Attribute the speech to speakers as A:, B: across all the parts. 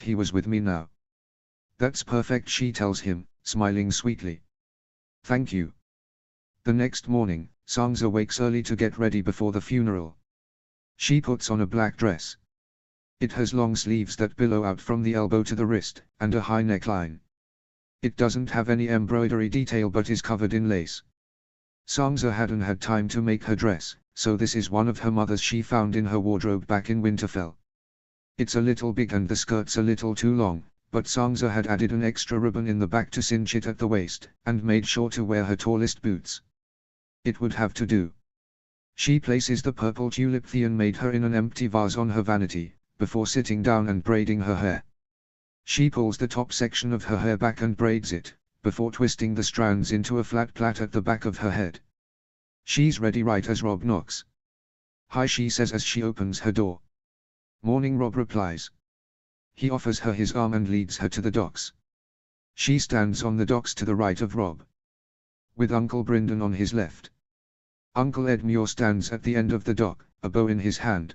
A: He was with me now. That's perfect, she tells him, smiling sweetly. Thank you. The next morning, Sangza wakes early to get ready before the funeral. She puts on a black dress. It has long sleeves that billow out from the elbow to the wrist, and a high neckline. It doesn't have any embroidery detail but is covered in lace. Sangza hadn't had time to make her dress, so this is one of her mother's she found in her wardrobe back in Winterfell. It's a little big and the skirt's a little too long, but Sangza had added an extra ribbon in the back to cinch it at the waist, and made sure to wear her tallest boots. It would have to do. She places the purple tulip Theon made her in an empty vase on her vanity, before sitting down and braiding her hair. She pulls the top section of her hair back and braids it, before twisting the strands into a flat plait at the back of her head. She's ready right as Robb knocks. Hi, she says as she opens her door. Morning, Robb replies. He offers her his arm and leads her to the docks. She stands on the docks to the right of Robb, with Uncle Brynden on his left. Uncle Edmure stands at the end of the dock, a bow in his hand.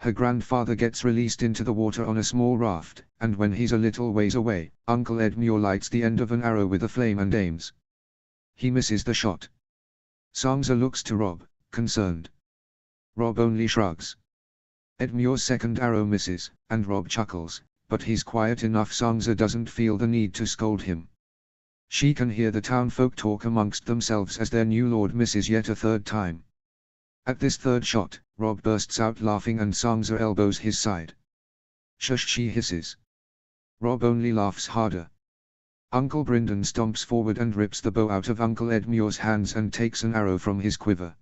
A: Her grandfather gets released into the water on a small raft, and when he's a little ways away, Uncle Edmure lights the end of an arrow with a flame and aims. He misses the shot. Sangza looks to Robb, concerned. Robb only shrugs. Edmure's second arrow misses, and Robb chuckles, but he's quiet enough Sangza doesn't feel the need to scold him. She can hear the townfolk talk amongst themselves as their new lord misses yet a third time. At this third shot, Robb bursts out laughing and Sangza elbows his side. Shush, she hisses. Robb only laughs harder. Uncle Brynden stomps forward and rips the bow out of Uncle Edmure's hands and takes an arrow from his quiver.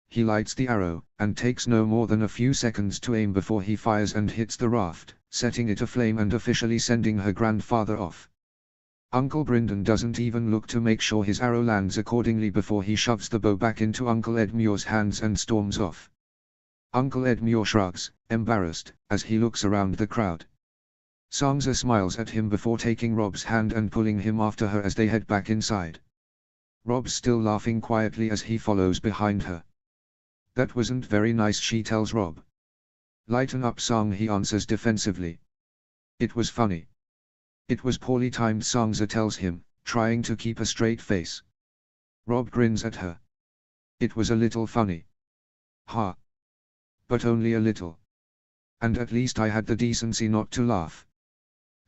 A: He lights the arrow, and takes no more than a few seconds to aim before he fires and hits the raft, setting it aflame and officially sending her grandfather off. Uncle Brynden doesn't even look to make sure his arrow lands accordingly before he shoves the bow back into Uncle Edmure's hands and storms off. Uncle Edmure shrugs, embarrassed, as he looks around the crowd. Sangza smiles at him before taking Robb's hand and pulling him after her as they head back inside. Robb's still laughing quietly as he follows behind her. That wasn't very nice, she tells Robb. Lighten up, Sang, he answers defensively. It was funny. It was poorly timed, Sangza tells him, trying to keep a straight face. Robb grins at her. It was a little funny. Ha. But only a little. And at least I had the decency not to laugh.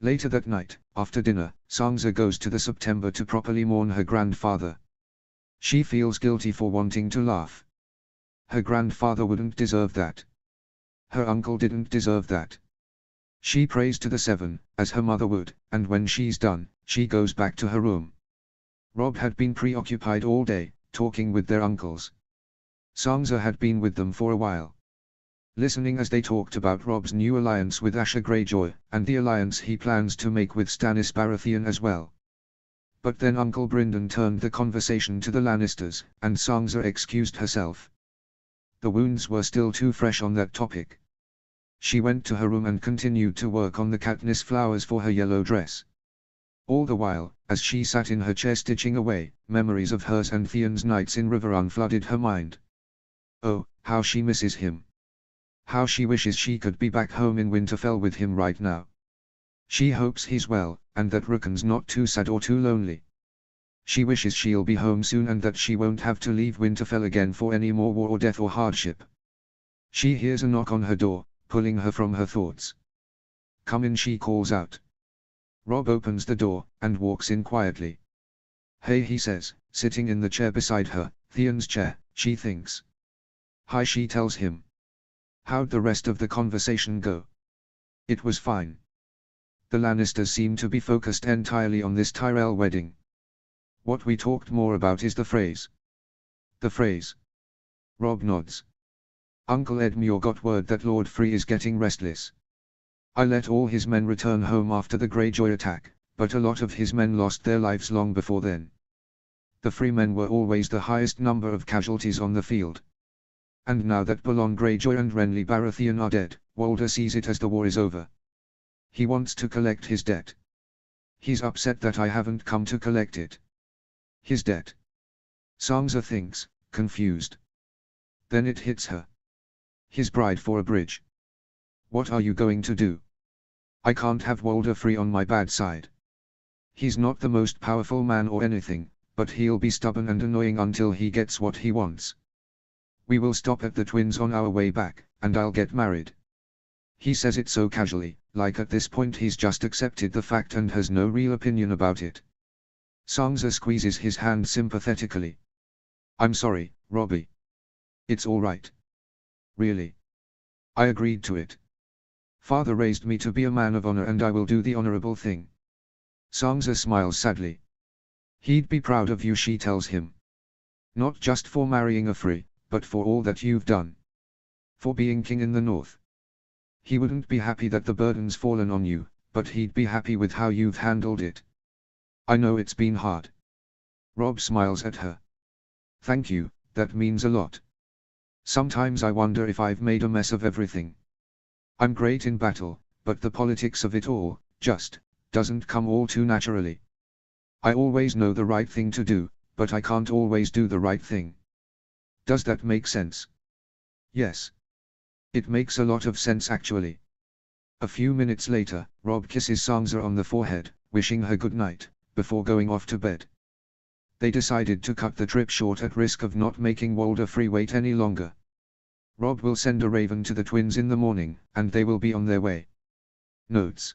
A: Later that night, after dinner, Sangza goes to the September to properly mourn her grandfather. She feels guilty for wanting to laugh. Her grandfather wouldn't deserve that. Her uncle didn't deserve that. She prays to the seven, as her mother would, and when she's done, she goes back to her room. Robb had been preoccupied all day, talking with their uncles. Sangza had been with them for a while, listening as they talked about Robb's new alliance with Asha Greyjoy, and the alliance he plans to make with Stannis Baratheon as well. But then Uncle Brynden turned the conversation to the Lannisters, and Sangza excused herself. The wounds were still too fresh on that topic. She went to her room and continued to work on the Katniss flowers for her yellow dress. All the while, as she sat in her chair stitching away, memories of hers and Theon's nights in Riverrun flooded her mind. Oh, how she misses him. How she wishes she could be back home in Winterfell with him right now. She hopes he's well, and that Rickon's not too sad or too lonely. She wishes she'll be home soon and that she won't have to leave Winterfell again for any more war or death or hardship. She hears a knock on her door, pulling her from her thoughts. Come in, she calls out. Robb opens the door, and walks in quietly. Hey, he says, sitting in the chair beside her, Theon's chair, she thinks. Hi, she tells him. How'd the rest of the conversation go? It was fine. The Lannisters seem to be focused entirely on this Tyrell wedding. What we talked more about is the phrase. The phrase. Robb nods. Uncle Edmure got word that Lord Free is getting restless. I let all his men return home after the Greyjoy attack, but a lot of his men lost their lives long before then. The Free men were always the highest number of casualties on the field. And now that Balon Greyjoy and Renly Baratheon are dead, Walder sees it as the war is over. He wants to collect his debt. He's upset that I haven't come to collect it. His debt. Sangza thinks, confused. Then it hits her. His bride for a bridge. What are you going to do? I can't have Walder Free on my bad side. He's not the most powerful man or anything, but he'll be stubborn and annoying until he gets what he wants. We will stop at the twins on our way back, and I'll get married. He says it so casually, like at this point he's just accepted the fact and has no real opinion about it. Sansa squeezes his hand sympathetically. I'm sorry, Robbie. It's all right. Really. I agreed to it. Father raised me to be a man of honor and I will do the honorable thing. Sansa smiles sadly. He'd be proud of you, she tells him. Not just for marrying a Free, but for all that you've done. For being king in the north. He wouldn't be happy that the burden's fallen on you, but he'd be happy with how you've handled it. I know it's been hard. Robb smiles at her. Thank you, that means a lot. Sometimes I wonder if I've made a mess of everything. I'm great in battle, but the politics of it all, just, doesn't come all too naturally. I always know the right thing to do, but I can't always do the right thing. Does that make sense? Yes. It makes a lot of sense actually. A few minutes later, Robb kisses Sansa on the forehead, wishing her good night, before going off to bed. They decided to cut the trip short at risk of not making Walder Free wait any longer. Robb will send a raven to the twins in the morning, and they will be on their way. Notes.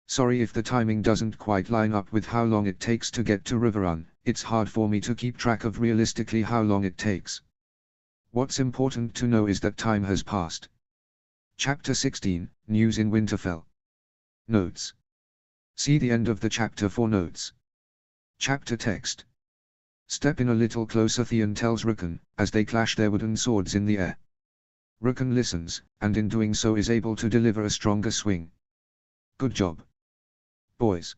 A: Sorry if the timing doesn't quite line up with how long it takes to get to Riverrun, it's hard for me to keep track of realistically how long it takes. What's important to know is that time has passed. Chapter 16, News in Winterfell. Notes. See the end of the chapter for notes. Chapter text. Step in a little closer, Theon tells Rickon, as they clash their wooden swords in the air. Rickon listens, and in doing so is able to deliver a stronger swing. Good job. Boys.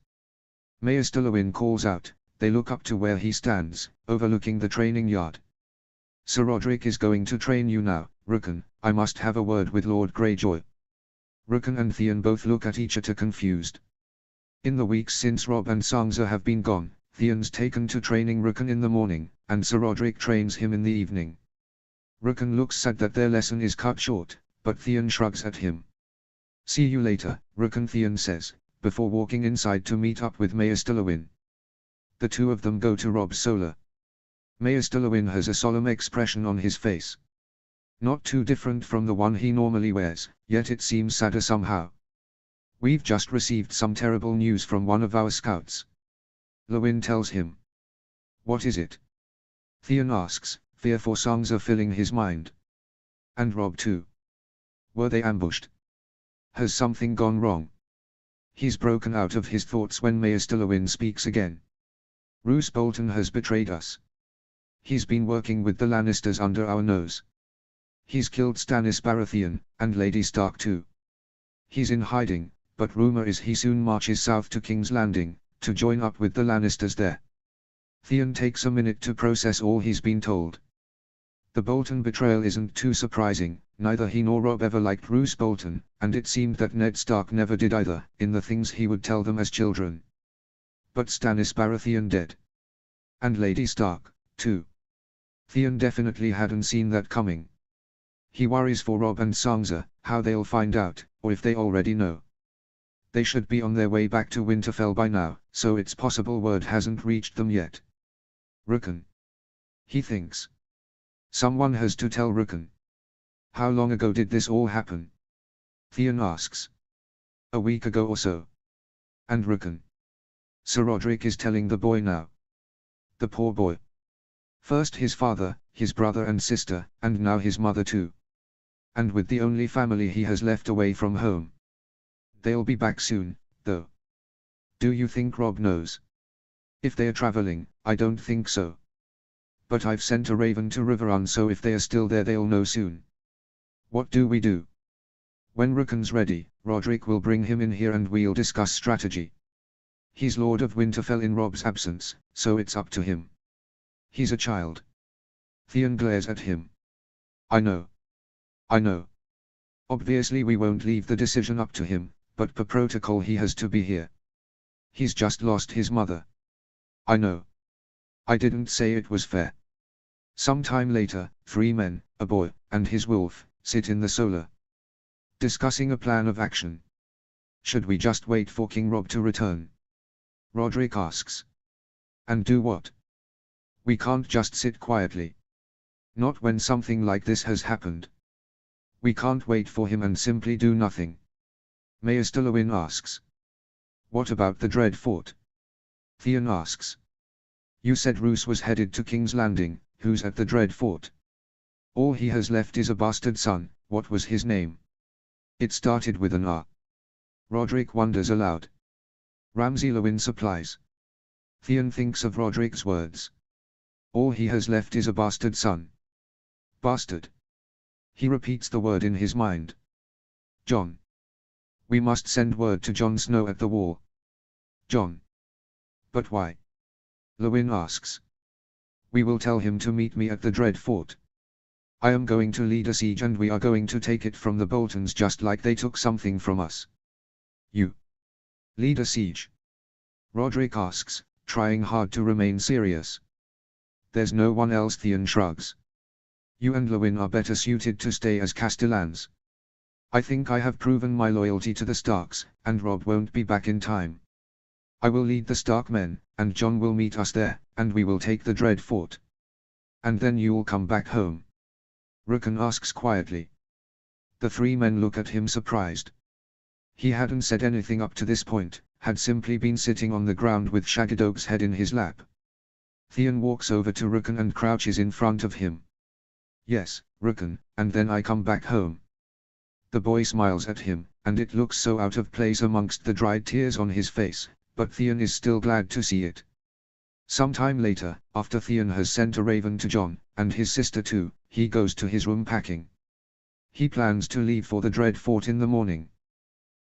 A: Mayor Stillowin calls out. They look up to where he stands, overlooking the training yard. Sir Roderick is going to train you now, Rickon. I must have a word with Lord Greyjoy. Rickon and Theon both look at each other confused. In the weeks since Robb and Sansa have been gone, Theon's taken to training Rickon in the morning, and Sir Roderick trains him in the evening. Rickon looks sad that their lesson is cut short, but Theon shrugs at him. See you later, Rickon, Theon says, before walking inside to meet up with Mayor Stillowin. The two of them go to Robb's solar. Mayor Stillowin has a solemn expression on his face. Not too different from the one he normally wears, yet it seems sadder somehow. We've just received some terrible news from one of our scouts. Lewin tells him. What is it? Theon asks, fear for Sansa filling his mind. And Robb too. Were they ambushed? Has something gone wrong? He's broken out of his thoughts when Mayor Stillowin speaks again. Roose Bolton has betrayed us. He's been working with the Lannisters under our nose. He's killed Stannis Baratheon, and Lady Stark too. He's in hiding, but rumor is he soon marches south to King's Landing, to join up with the Lannisters there. Theon takes a minute to process all he's been told. The Bolton betrayal isn't too surprising, neither he nor Robb ever liked Roose Bolton, and it seemed that Ned Stark never did either, in the things he would tell them as children. But Stannis Baratheon dead. And Lady Stark, too. Theon definitely hadn't seen that coming. He worries for Robb and Sansa, how they'll find out, or if they already know. They should be on their way back to Winterfell by now, so it's possible word hasn't reached them yet. Rickon. He thinks. Someone has to tell Rickon. How long ago did this all happen? Theon asks. A week ago or so. And Rickon. Sir Roderick is telling the boy now. The poor boy. First his father, his brother and sister, and now his mother too. And with the only family he has left away from home. They'll be back soon, though. Do you think Robb knows? If they're traveling, I don't think so. But I've sent a raven to Riverrun, so if they are still there they'll know soon. What do we do? When Rickon's ready, Roderick will bring him in here and we'll discuss strategy. He's Lord of Winterfell in Robb's absence, so it's up to him. He's a child. Theon glares at him. I know. I know. Obviously we won't leave the decision up to him, but per protocol he has to be here. He's just lost his mother. I know. I didn't say it was fair. Sometime later, 3 men, a boy, and his wolf, sit in the solar. Discussing a plan of action. Should we just wait for King Rob to return? Roderick asks. And do what? We can't just sit quietly. Not when something like this has happened. We can't wait for him and simply do nothing. Maester Lewin asks. What about the Dread Fort? Theon asks. You said Roose was headed to King's Landing. Who's at the Dread Fort? All he has left is a bastard son. What was his name? It started with an R. Roderick wonders aloud. Ramsay Lewin supplies. Theon thinks of Roderick's words. All he has left is a bastard son. Bastard. He repeats the word in his mind. Jon. We must send word to Jon Snow at the wall. Jon. But why? Lewin asks. We will tell him to meet me at the Dread Fort. I am going to lead a siege and we are going to take it from the Boltons just like they took something from us. You. Lead a siege? Roderick asks, trying hard to remain serious. There's no one else. Theon shrugs. You and Lewin are better suited to stay as Castellans. I think I have proven my loyalty to the Starks, and Rob won't be back in time. I will lead the Stark men, and Jon will meet us there, and we will take the Dread Fort. And then you'll come back home. Rickon asks quietly. The three men look at him surprised. He hadn't said anything up to this point, had simply been sitting on the ground with Shaggydoke's head in his lap. Theon walks over to Rickon and crouches in front of him. Yes, Rickon, and then I come back home. The boy smiles at him, and it looks so out of place amongst the dried tears on his face, but Theon is still glad to see it. Some time later, after Theon has sent a raven to Jon, and his sister too, he goes to his room packing. He plans to leave for the Dread Fort in the morning.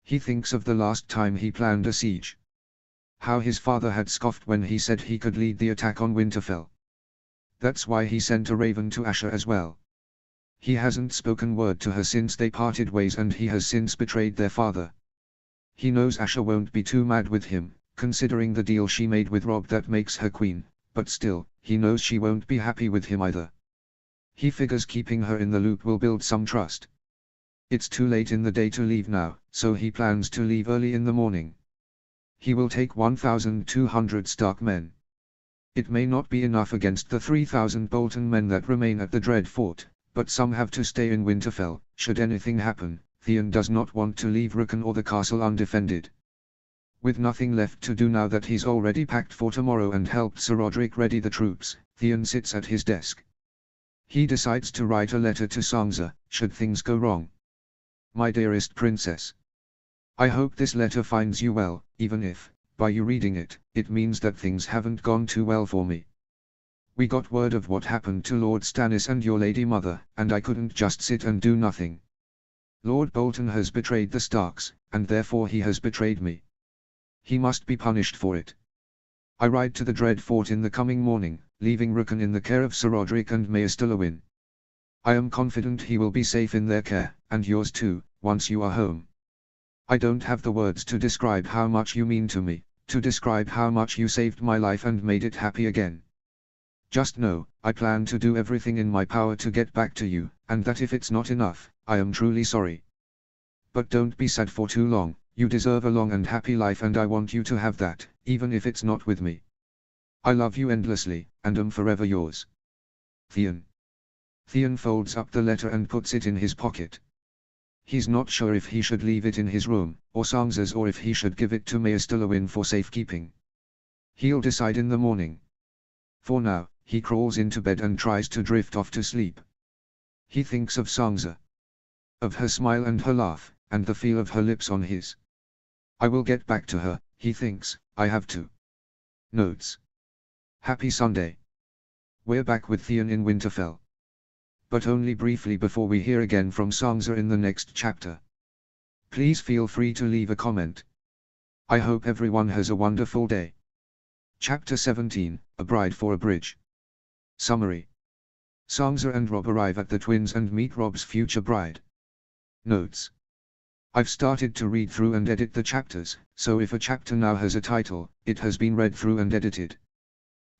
A: He thinks of the last time he planned a siege. How his father had scoffed when he said he could lead the attack on Winterfell. That's why he sent a raven to Asha as well. He hasn't spoken word to her since they parted ways and he has since betrayed their father. He knows Asha won't be too mad with him, considering the deal she made with Rob that makes her queen, but still, he knows she won't be happy with him either. He figures keeping her in the loop will build some trust. It's too late in the day to leave now, so he plans to leave early in the morning. He will take 1,200 Stark men. It may not be enough against the 3,000 Bolton men that remain at the Dread Fort, but some have to stay in Winterfell. Should anything happen, Theon does not want to leave Rickon or the castle undefended. With nothing left to do now that he's already packed for tomorrow and helped Sir Roderick ready the troops, Theon sits at his desk. He decides to write a letter to Sansa, should things go wrong. My dearest princess. I hope this letter finds you well, even if, by you reading it, it means that things haven't gone too well for me. We got word of what happened to Lord Stannis and your lady mother, and I couldn't just sit and do nothing. Lord Bolton has betrayed the Starks, and therefore he has betrayed me. He must be punished for it. I ride to the Dread Fort in the coming morning, leaving Rickon in the care of Sir Roderick and Maester Lewin. I am confident he will be safe in their care, and yours too, once you are home. I don't have the words to describe how much you mean to me, to describe how much you saved my life and made it happy again. Just know, I plan to do everything in my power to get back to you, and that if it's not enough, I am truly sorry. But don't be sad for too long, you deserve a long and happy life and I want you to have that, even if it's not with me. I love you endlessly, and am forever yours. Theon. Theon folds up the letter and puts it in his pocket. He's not sure if he should leave it in his room, or Sansa's, or if he should give it to Maester Lewin for safekeeping. He'll decide in the morning. For now, he crawls into bed and tries to drift off to sleep. He thinks of Sansa. Of her smile and her laugh, and the feel of her lips on his. I will get back to her, he thinks, I have to. Notes. Happy Sunday. We're back with Theon in Winterfell. But only briefly before we hear again from Sansa in the next chapter. Please feel free to leave a comment. I hope everyone has a wonderful day. Chapter 17, A Bride for a Bridge. Summary. Sansa and Robb arrive at the Twins and meet Robb's future bride. Notes. I've started to read through and edit the chapters, so if a chapter now has a title, it has been read through and edited.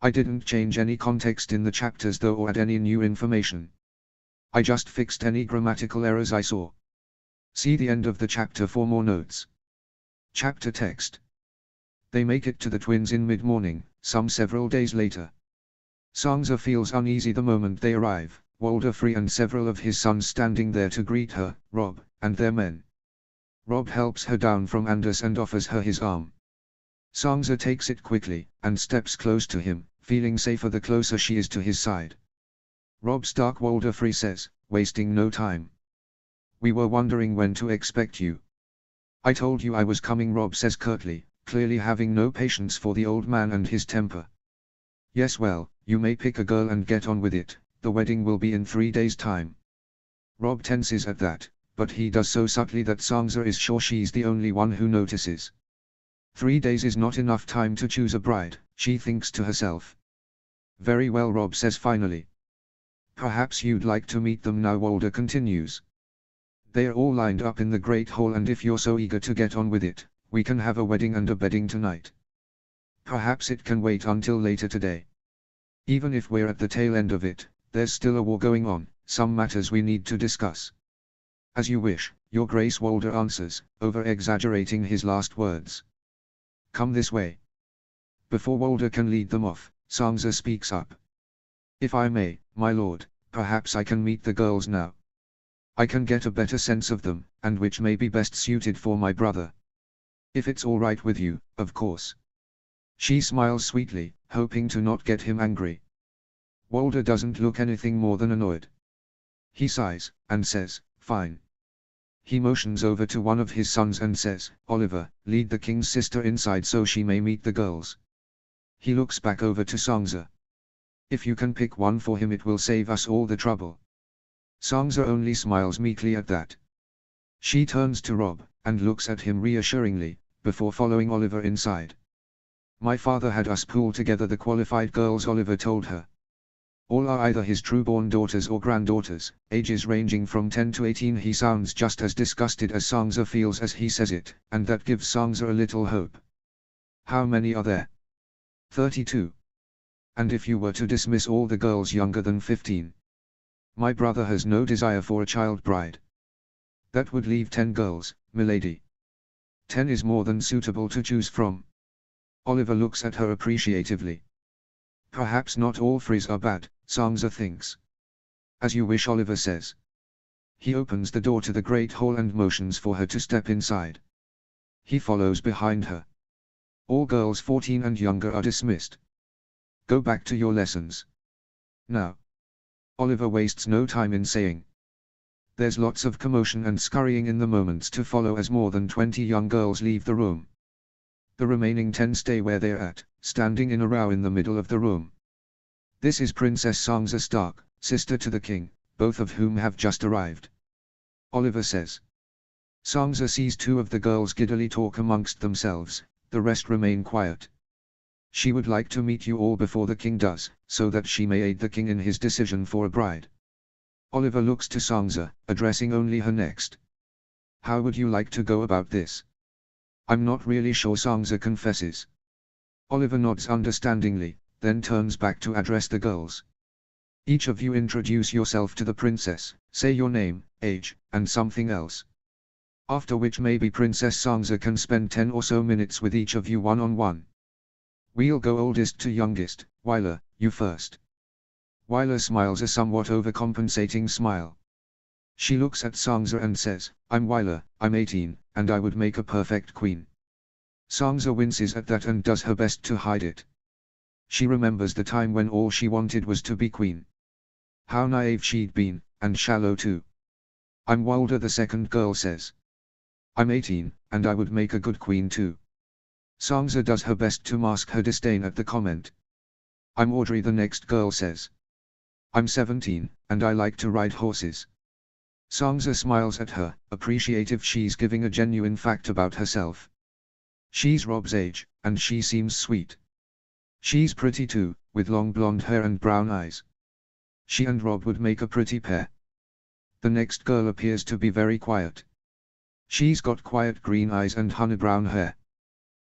A: I didn't change any context in the chapters though or add any new information. I just fixed any grammatical errors I saw. See the end of the chapter for more notes. Chapter text. They make it to the twins in mid-morning, some several days later. Sansa feels uneasy the moment they arrive, Walder Free and several of his sons standing there to greet her, Robb, and their men. Robb helps her down from Andus and offers her his arm. Sansa takes it quickly, and steps close to him, feeling safer the closer she is to his side. Robb Stark, Walder Free says, wasting no time. We were wondering when to expect you. I told you I was coming, Robb says curtly, clearly having no patience for the old man and his temper. Yes, well, you may pick a girl and get on with it, the wedding will be in 3 days' time. Robb tenses at that, but he does so subtly that Sansa is sure she's the only one who notices. 3 days is not enough time to choose a bride, she thinks to herself. Very well, Robb says finally. Perhaps you'd like to meet them now, Walder continues. They're all lined up in the Great Hall, and if you're so eager to get on with it, we can have a wedding and a bedding tonight. Perhaps it can wait until later today. Even if we're at the tail end of it, there's still a war going on, some matters we need to discuss. As you wish, Your Grace, Walder answers, over-exaggerating his last words. Come this way. Before Walder can lead them off, Sansa speaks up. If I may, my lord, perhaps I can meet the girls now. I can get a better sense of them, and which may be best suited for my brother. If it's all right with you, of course. She smiles sweetly, hoping to not get him angry. Walder doesn't look anything more than annoyed. He sighs, and says, fine. He motions over to one of his sons and says, Oliver, lead the king's sister inside so she may meet the girls. He looks back over to Sansa. If you can pick one for him, it will save us all the trouble. Sansa only smiles meekly at that. She turns to Robb, and looks at him reassuringly, before following Oliver inside. My father had us pool together the qualified girls, Oliver told her. All are either his true-born daughters or granddaughters, ages ranging from 10 to 18. He sounds just as disgusted as Sansa feels as he says it, and that gives Sansa a little hope. How many are there? 32. And if you were to dismiss all the girls younger than 15? My brother has no desire for a child bride. That would leave 10 girls, milady. 10 is more than suitable to choose from. Oliver looks at her appreciatively. Perhaps not all Freys are bad, Sansa thinks. As you wish, Oliver says. He opens the door to the Great Hall and motions for her to step inside. He follows behind her. All girls 14 and younger are dismissed. Go back to your lessons. Now. Oliver wastes no time in saying. There's lots of commotion and scurrying in the moments to follow as more than 20 young girls leave the room. The remaining 10 stay where they're at, standing in a row in the middle of the room. This is Princess Sansa Stark, sister to the king, both of whom have just arrived. Oliver says. Sansa sees 2 of the girls giddily talk amongst themselves, the rest remain quiet. She would like to meet you all before the king does, so that she may aid the king in his decision for a bride. Oliver looks to Sansa, addressing only her next. How would you like to go about this? I'm not really sure, Sansa confesses. Oliver nods understandingly, then turns back to address the girls. Each of you introduce yourself to the princess, say your name, age, and something else. After which maybe Princess Sansa can spend 10 or so minutes with each of you one-on-one. We'll go oldest to youngest. Wyler, you first. Wyler smiles a somewhat overcompensating smile. She looks at Sansa and says, I'm Wyler, I'm 18, and I would make a perfect queen. Sansa winces at that and does her best to hide it. She remembers the time when all she wanted was to be queen. How naive she'd been, and shallow too. I'm Walder, the second girl says. I'm 18, and I would make a good queen too. Sansa does her best to mask her disdain at the comment. I'm Audrey, the next girl says. I'm 17, and I like to ride horses. Sansa smiles at her, appreciative she's giving a genuine fact about herself. She's Robb's age, and she seems sweet. She's pretty too, with long blonde hair and brown eyes. She and Robb would make a pretty pair. The next girl appears to be very quiet. She's got quiet green eyes and honey brown hair.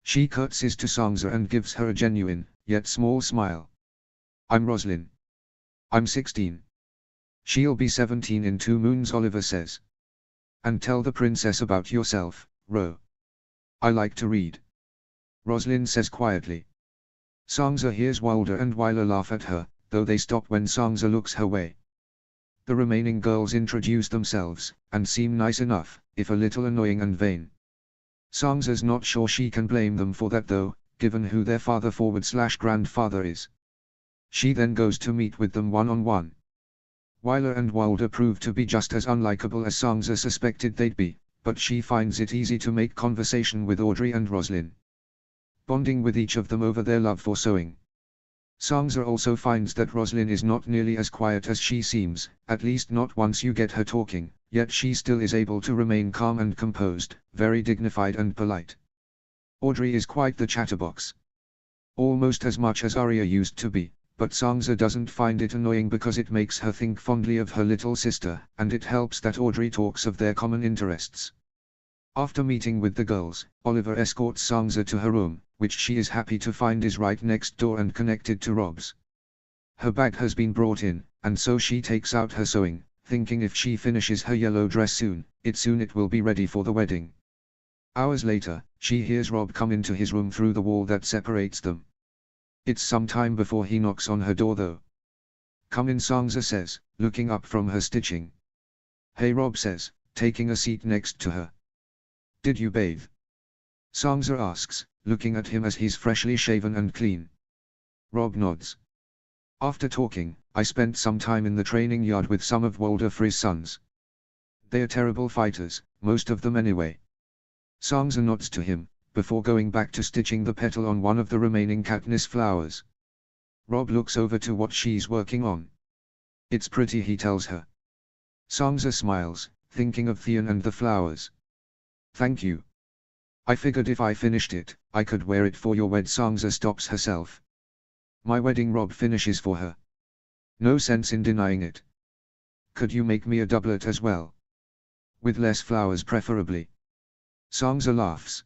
A: She curtsies to Sansa and gives her a genuine, yet small smile. I'm Roslyn. I'm 16. She'll be 17 in 2 moons, Oliver says. And tell the princess about yourself, Ro. I like to read. Roslyn says quietly. Sangza hears Wilder and Wyler laugh at her, though they stop when Sangza looks her way. The remaining girls introduce themselves, and seem nice enough, if a little annoying and vain. Sangza's not sure she can blame them for that though, given who their father/grandfather is. She then goes to meet with them one-on-one. Wyler and Wilder prove to be just as unlikable as Sangza suspected they'd be, but she finds it easy to make conversation with Audrey and Roslyn, bonding with each of them over their love for sewing. Sangza also finds that Roslyn is not nearly as quiet as she seems, at least not once you get her talking, yet she still is able to remain calm and composed, very dignified and polite. Audrey is quite the chatterbox. Almost as much as Arya used to be, but Sangza doesn't find it annoying because it makes her think fondly of her little sister, and it helps that Audrey talks of their common interests. After meeting with the girls, Oliver escorts Sangza to her room, which she is happy to find is right next door and connected to Rob's. Her bag has been brought in, and so she takes out her sewing, thinking if she finishes her yellow dress soon it will be ready for the wedding. Hours later, she hears Rob come into his room through the wall that separates them. It's some time before he knocks on her door though. Come in, Sangza says, looking up from her stitching. Hey, Rob says, taking a seat next to her. Did you bathe? Sangza asks, looking at him as he's freshly shaven and clean. Rob nods. After talking, I spent some time in the training yard with some of Walder Frey's sons. They are terrible fighters, most of them anyway. Sangza nods to him, before going back to stitching the petal on one of the remaining Katniss flowers. Rob looks over to what she's working on. It's pretty, he tells her. Sangza smiles, thinking of Theon and the flowers. Thank you. I figured if I finished it, I could wear it for your wed. Sangza stops herself. My wedding, Rob finishes for her. No sense in denying it. Could you make me a doublet as well? With less flowers preferably. Sangza laughs.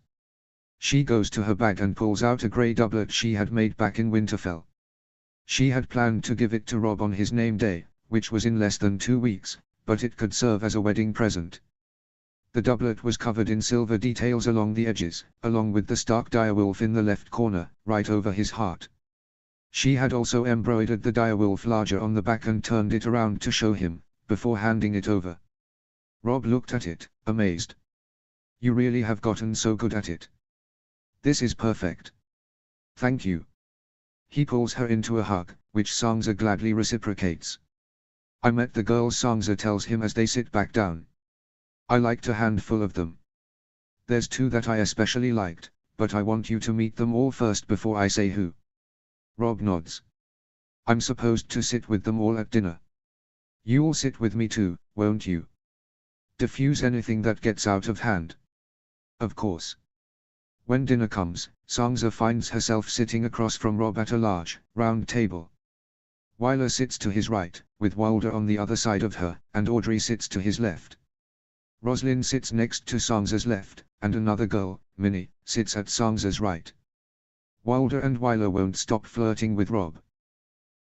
A: She goes to her bag and pulls out a grey doublet she had made back in Winterfell. She had planned to give it to Rob on his name day, which was in less than 2 weeks, but it could serve as a wedding present. The doublet was covered in silver details along the edges, along with the Stark direwolf in the left corner, right over his heart. She had also embroidered the direwolf larger on the back and turned it around to show him, before handing it over. Rob looked at it, amazed. You really have gotten so good at it. This is perfect. Thank you. He pulls her into a hug, which Sangza gladly reciprocates. I met the girls, Sangza tells him as they sit back down. I liked a handful of them. There's 2 that I especially liked, but I want you to meet them all first before I say who. Rob nods. I'm supposed to sit with them all at dinner. You'll sit with me too, won't you? Diffuse anything that gets out of hand. Of course. When dinner comes, Sangza finds herself sitting across from Rob at a large, round table. Wyler sits to his right, with Wilder on the other side of her, and Audrey sits to his left. Roslyn sits next to Sangza's left, and another girl, Minnie, sits at Sangza's right. Wilder and Wyler won't stop flirting with Rob.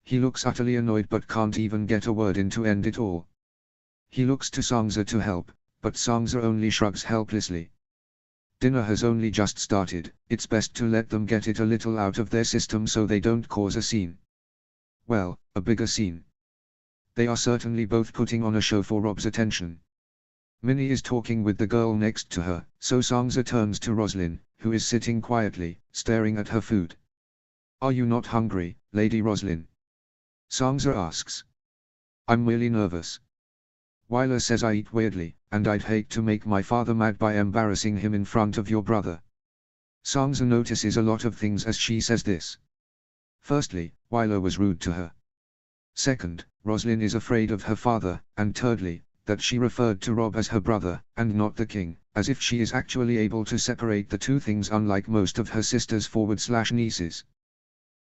A: He looks utterly annoyed but can't even get a word in to end it all. He looks to Sangza to help, but Sangza only shrugs helplessly. Dinner has only just started, it's best to let them get it a little out of their system so they don't cause a scene. Well, a bigger scene. They are certainly both putting on a show for Rob's attention. Minnie is talking with the girl next to her, so Sangza turns to Roslyn, who is sitting quietly, staring at her food. Are you not hungry, Lady Roslyn? Sangza asks. I'm merely nervous. Wyler says I eat weirdly, and I'd hate to make my father mad by embarrassing him in front of your brother. Sangza notices a lot of things as she says this. Firstly, Wyler was rude to her. Second, Roslyn is afraid of her father, and thirdly, that she referred to Rob as her brother, and not the king, as if she is actually able to separate the 2 things unlike most of her sisters / nieces.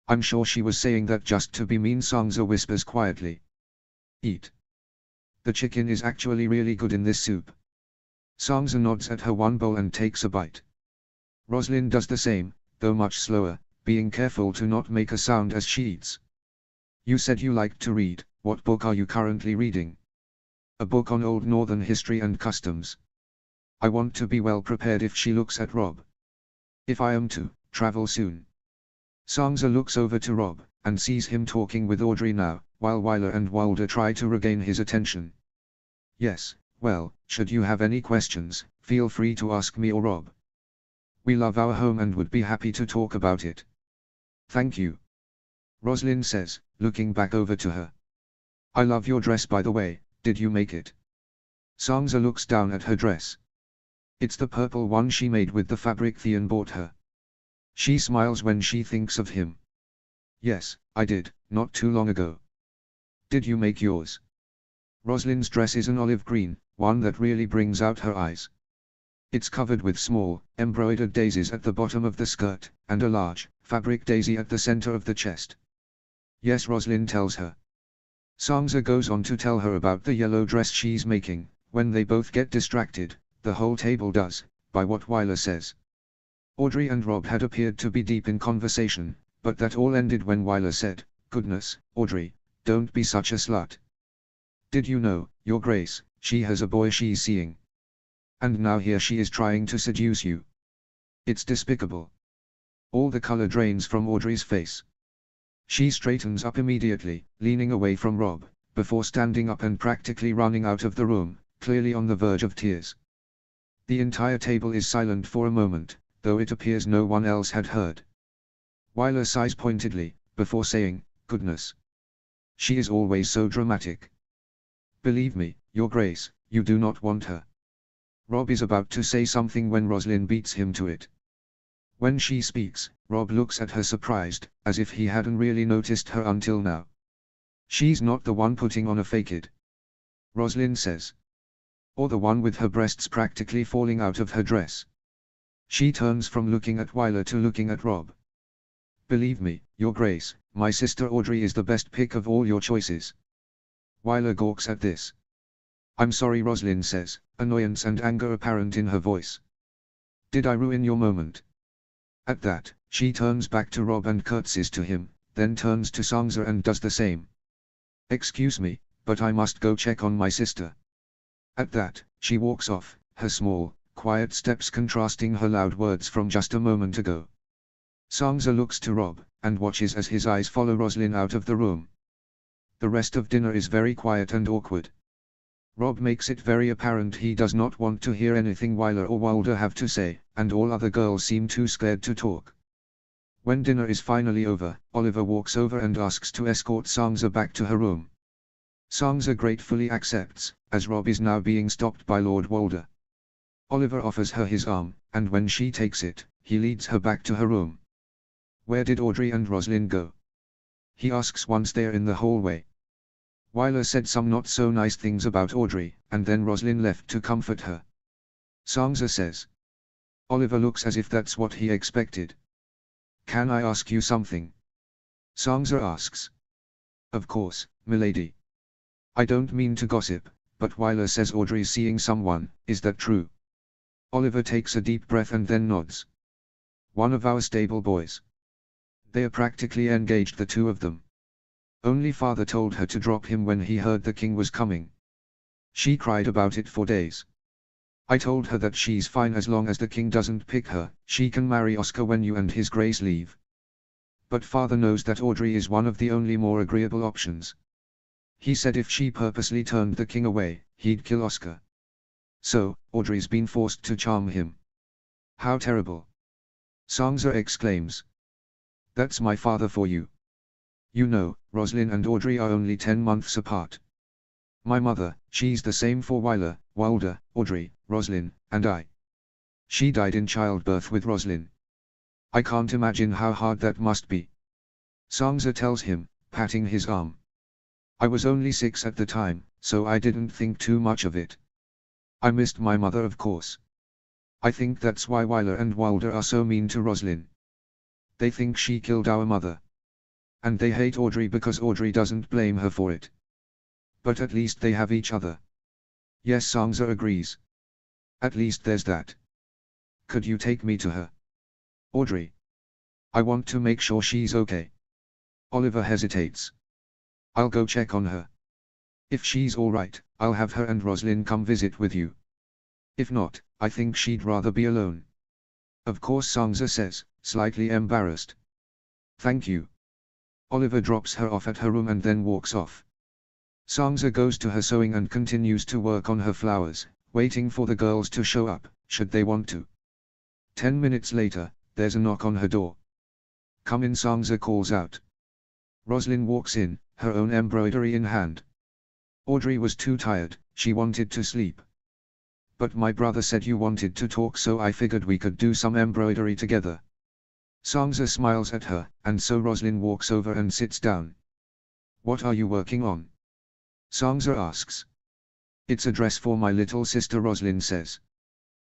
A: I'm sure she was saying that just to be mean. Sangza whispers quietly. Eat. The chicken is actually really good in this soup. Sangza nods at her one bowl and takes a bite. Roslyn does the same, though much slower, being careful to not make a sound as she eats. You said you liked to read, what book are you currently reading? A book on old Northern history and customs. I want to be well prepared if she looks at Rob. If I am to travel soon. Sansa looks over to Rob, and sees him talking with Audrey now, while Wyler and Wilder try to regain his attention. Yes, well, should you have any questions, feel free to ask me or Rob. We love our home and would be happy to talk about it. Thank you. Roslyn says, looking back over to her. I love your dress, by the way, did you make it? Sansa looks down at her dress. It's the purple one she made with the fabric Theon bought her. She smiles when she thinks of him. Yes, I did, not too long ago. Did you make yours? Roslyn's dress is an olive green, one that really brings out her eyes. It's covered with small, embroidered daisies at the bottom of the skirt, and a large, fabric daisy at the center of the chest. Yes, Roslyn tells her. Sansa goes on to tell her about the yellow dress she's making. When they both get distracted, the whole table does, by what Wyler says. Audrey and Rob had appeared to be deep in conversation, but that all ended when Wyler said, Goodness, Audrey, don't be such a slut. Did you know, Your Grace, she has a boy she's seeing. And now here she is trying to seduce you. It's despicable. All the color drains from Audrey's face. She straightens up immediately, leaning away from Rob, before standing up and practically running out of the room, clearly on the verge of tears. The entire table is silent for a moment, though it appears no one else had heard. Wyler sighs pointedly, before saying, Goodness. She is always so dramatic. Believe me, Your Grace, you do not want her. Rob is about to say something when Roslyn beats him to it. When she speaks, Rob looks at her surprised, as if he hadn't really noticed her until now. She's not the one putting on a faked. Roslyn says. Or the one with her breasts practically falling out of her dress. She turns from looking at Wyler to looking at Rob. Believe me, Your Grace, my sister Audrey is the best pick of all your choices. Wyler gawks at this. I'm sorry, Roslyn says, annoyance and anger apparent in her voice. Did I ruin your moment? At that, she turns back to Rob and curtsies to him, then turns to Sansa and does the same. Excuse me, but I must go check on my sister. At that, she walks off, her small, quiet steps contrasting her loud words from just a moment ago. Sansa looks to Rob, and watches as his eyes follow Roslyn out of the room. The rest of dinner is very quiet and awkward. Rob makes it very apparent he does not want to hear anything Wyler or Wilder have to say, and all other girls seem too scared to talk. When dinner is finally over, Oliver walks over and asks to escort Sansa back to her room. Sansa gratefully accepts, as Rob is now being stopped by Lord Walder. Oliver offers her his arm, and when she takes it, he leads her back to her room. Where did Audrey and Roslyn go? He asks once they're in the hallway. Wyler said some not so nice things about Audrey, and then Roslyn left to comfort her. Sansa says. Oliver looks as if that's what he expected. Can I ask you something? Sansa asks. Of course, milady. I don't mean to gossip, but Wyler says Audrey's seeing someone, is that true? Oliver takes a deep breath and then nods. One of our stable boys. They are practically engaged, the two of them. Only father told her to drop him when he heard the king was coming. She cried about it for days. I told her that she's fine as long as the king doesn't pick her, she can marry Oscar when you and his grace leave. But father knows that Audrey is one of the only more agreeable options. He said if she purposely turned the king away, he'd kill Oscar. So, Audrey's been forced to charm him. How terrible! Sansa exclaims. That's my father for you. You know, Roslyn and Audrey are only 10 months apart. My mother, she's the same for Wyler, Wilder, Audrey, Roslyn, and I. She died in childbirth with Roslyn. I can't imagine how hard that must be. Sansa tells him, patting his arm. I was only 6 at the time, so I didn't think too much of it. I missed my mother, of course. I think that's why Wyler and Wilder are so mean to Roslyn. They think she killed our mother. And they hate Audrey because Audrey doesn't blame her for it. But at least they have each other. Yes, Sansa agrees. At least there's that. Could you take me to her? Audrey. I want to make sure she's okay. Oliver hesitates. I'll go check on her. If she's alright, I'll have her and Roslyn come visit with you. If not, I think she'd rather be alone. Of course, Sangza says, slightly embarrassed. Thank you. Oliver drops her off at her room and then walks off. Sangza goes to her sewing and continues to work on her flowers, waiting for the girls to show up, should they want to. 10 minutes later, there's a knock on her door. Come in, Sangza calls out. Roslyn walks in, her own embroidery in hand. Audrey was too tired, she wanted to sleep. But my brother said you wanted to talk, so I figured we could do some embroidery together. Sangza smiles at her, and so Roslyn walks over and sits down. What are you working on? Sangza asks. It's a dress for my little sister, Roslyn says.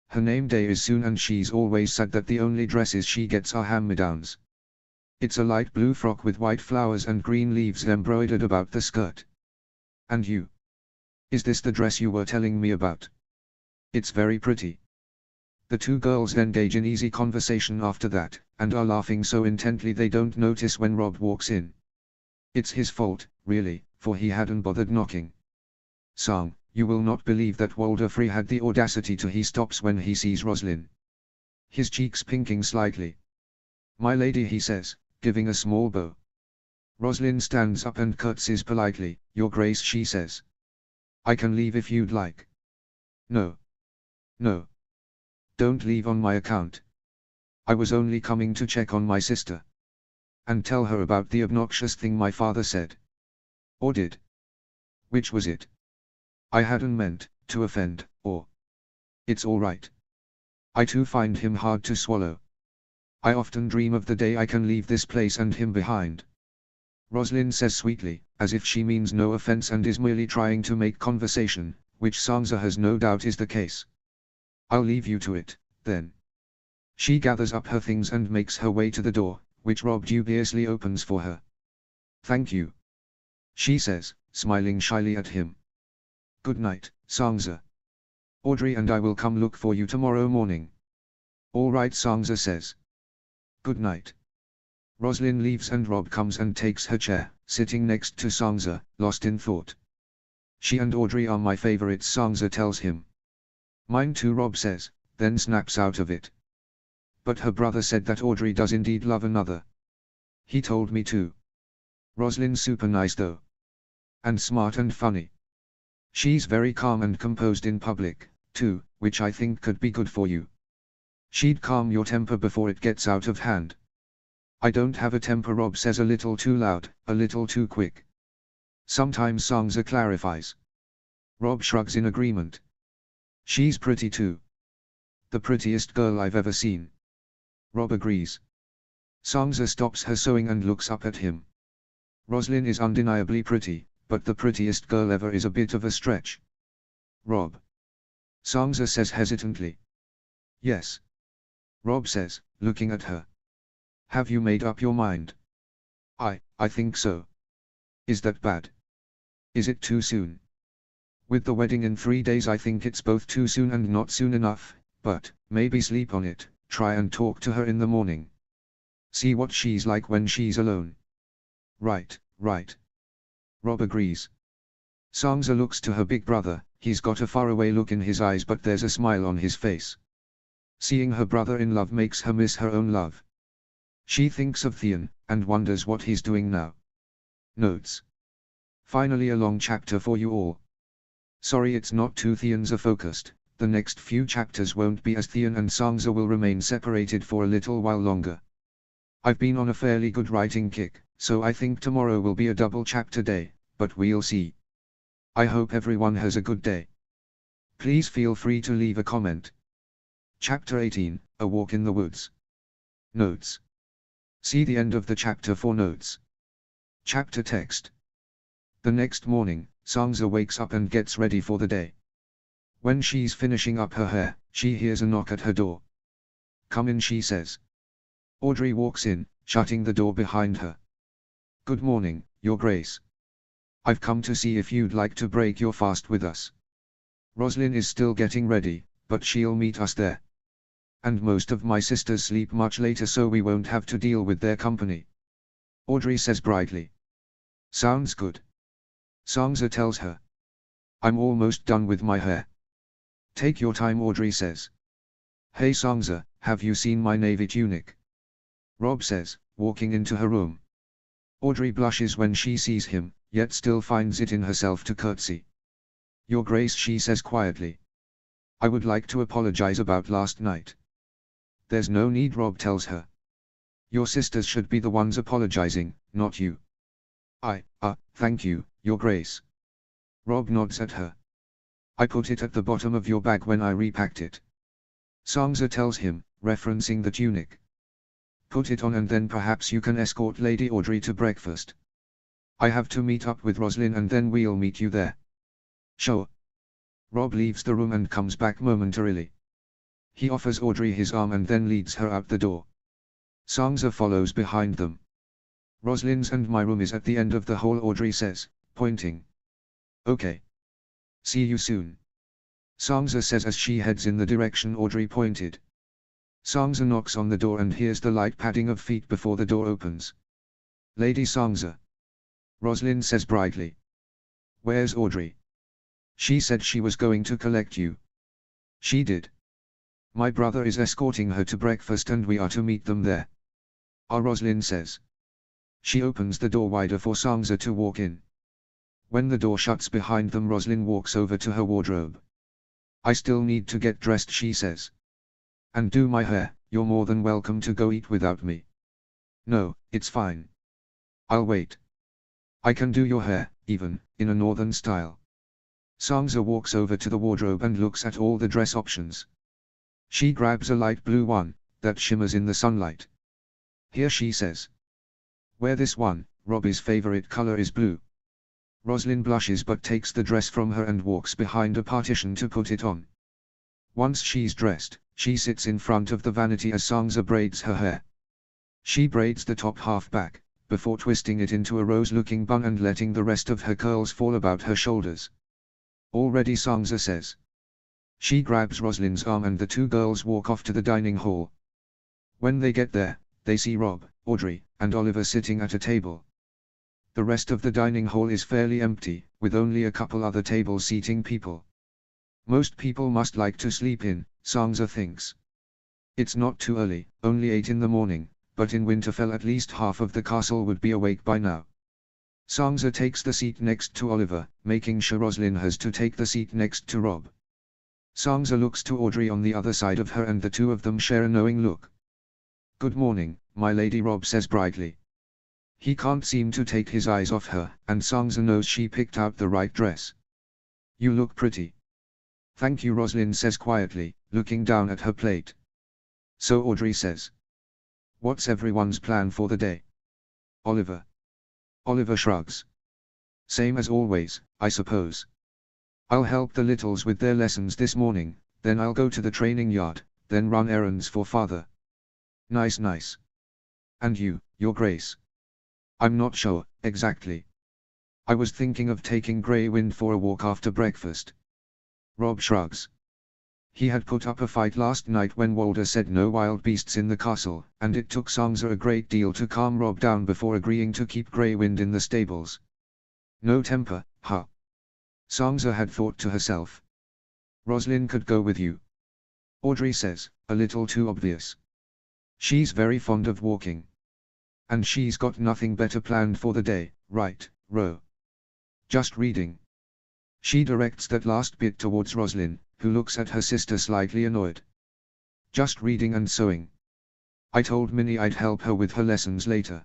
A: Her name day is soon and she's always said that the only dresses she gets are hand-me-downs. It's a light blue frock with white flowers and green leaves embroidered about the skirt. And you? Is this the dress you were telling me about? It's very pretty. The two girls engage in easy conversation after that, and are laughing so intently they don't notice when Rob walks in. It's his fault, really, for he hadn't bothered knocking. Sang, you will not believe that Walder Free had the audacity to. He stops when he sees Roslyn. His cheeks pinking slightly. My lady, he says, giving a small bow. Roslyn stands up and curtsies politely. Your Grace, she says. I can leave if you'd like. No. No. Don't leave on my account. I was only coming to check on my sister. And tell her about the obnoxious thing my father said. Or did. Which was it? I hadn't meant to offend, or. It's all right. I too find him hard to swallow. I often dream of the day I can leave this place and him behind. Roslyn says sweetly, as if she means no offense and is merely trying to make conversation, which Sangza has no doubt is the case. I'll leave you to it, then. She gathers up her things and makes her way to the door, which Rob dubiously opens for her. Thank you. She says, smiling shyly at him. Good night, Sangza. Audrey and I will come look for you tomorrow morning. All right, Sangza says. Good night. Roslyn leaves and Rob comes and takes her chair, sitting next to Sangza, lost in thought. She and Audrey are my favorites, Sangza tells him. Mine too, Rob says, then snaps out of it. But her brother said that Audrey does indeed love another. He told me too. Roslyn's super nice though. And smart and funny. She's very calm and composed in public, too, which I think could be good for you. She'd calm your temper before it gets out of hand. I don't have a temper, Rob says, a little too loud, a little too quick. Sometimes, Sangza clarifies. Rob shrugs in agreement. She's pretty too. The prettiest girl I've ever seen. Rob agrees. Sangza stops her sewing and looks up at him. Roslyn is undeniably pretty, but the prettiest girl ever is a bit of a stretch. Rob. Sangza says hesitantly. Yes. Rob says, looking at her. Have you made up your mind? I think so. Is that bad? Is it too soon? With the wedding in 3 days, I think it's both too soon and not soon enough, but, maybe sleep on it, try and talk to her in the morning. See what she's like when she's alone. Right, right. Rob agrees. Sangza looks to her big brother, he's got a faraway look in his eyes but there's a smile on his face. Seeing her brother in love makes her miss her own love. She thinks of Theon, and wonders what he's doing now. Notes. Finally a long chapter for you all. Sorry it's not too Theon's-focused, the next few chapters won't be, as Theon and Sangza will remain separated for a little while longer. I've been on a fairly good writing kick, so I think tomorrow will be a double chapter day, but we'll see. I hope everyone has a good day. Please feel free to leave a comment. Chapter 18, A Walk in the Woods. Notes. See the end of the chapter for notes. Chapter text. The next morning, Sangza wakes up and gets ready for the day. When she's finishing up her hair, she hears a knock at her door. Come in, she says. Audrey walks in, shutting the door behind her. Good morning, Your Grace. I've come to see if you'd like to break your fast with us. Roslyn is still getting ready, but she'll meet us there. And most of my sisters sleep much later, so we won't have to deal with their company. Audrey says brightly. Sounds good. Sangza tells her. I'm almost done with my hair. Take your time, Audrey says. Hey Sangza, have you seen my navy tunic? Rob says, walking into her room. Audrey blushes when she sees him, yet still finds it in herself to curtsy. Your Grace, she says quietly. I would like to apologize about last night. There's no need, Rob tells her. Your sisters should be the ones apologizing, not you. Thank you, Your Grace. Rob nods at her. I put it at the bottom of your bag when I repacked it. Sansa tells him, referencing the tunic. Put it on and then perhaps you can escort Lady Audrey to breakfast. I have to meet up with Roslyn and then we'll meet you there. Sure. Rob leaves the room and comes back momentarily. He offers Audrey his arm and then leads her out the door. Sansa follows behind them. Roslyn's and my room is at the end of the hall, Audrey says, pointing. Okay. See you soon. Sansa says as she heads in the direction Audrey pointed. Sansa knocks on the door and hears the light padding of feet before the door opens. Lady Sansa. Roslyn says brightly. Where's Audrey? She said she was going to collect you. She did. My brother is escorting her to breakfast and we are to meet them there. Roslyn says. She opens the door wider for Sansa to walk in. When the door shuts behind them, Roslyn walks over to her wardrobe. I still need to get dressed, she says. And do my hair. You're more than welcome to go eat without me. No, it's fine. I'll wait. I can do your hair, even, in a northern style. Sansa walks over to the wardrobe and looks at all the dress options. She grabs a light blue one, that shimmers in the sunlight. Here, she says. Wear this one, Robbie's favorite color is blue. Roslyn blushes but takes the dress from her and walks behind a partition to put it on. Once she's dressed, she sits in front of the vanity as Sansa braids her hair. She braids the top half back, before twisting it into a rose-looking bun and letting the rest of her curls fall about her shoulders. All ready, Sansa says. She grabs Roslyn's arm and the two girls walk off to the dining hall. When they get there, they see Rob, Audrey, and Oliver sitting at a table. The rest of the dining hall is fairly empty, with only a couple other tables seating people. Most people must like to sleep in, Sansa thinks. It's not too early, only 8 in the morning, but in Winterfell at least half of the castle would be awake by now. Sansa takes the seat next to Oliver, making sure Roslyn has to take the seat next to Rob. Sansa looks to Audrey on the other side of her and the two of them share a knowing look. Good morning, my lady, Rob says brightly. He can't seem to take his eyes off her, and Sansa knows she picked out the right dress. You look pretty. Thank you, Roslyn says quietly, looking down at her plate. So Audrey says. What's everyone's plan for the day? Oliver. Oliver shrugs. Same as always, I suppose. I'll help the littles with their lessons this morning, then I'll go to the training yard, then run errands for father. Nice. And you, Your Grace? I'm not sure, exactly. I was thinking of taking Grey Wind for a walk after breakfast. Rob shrugs. He had put up a fight last night when Walder said no wild beasts in the castle, and it took Sansa a great deal to calm Rob down before agreeing to keep Grey Wind in the stables. No temper, huh? Sansa had thought to herself. Roslyn could go with you. Audrey says, a little too obvious. She's very fond of walking. And she's got nothing better planned for the day, right, Ro? Just reading. She directs that last bit towards Roslyn, who looks at her sister slightly annoyed. Just reading and sewing. I told Minnie I'd help her with her lessons later.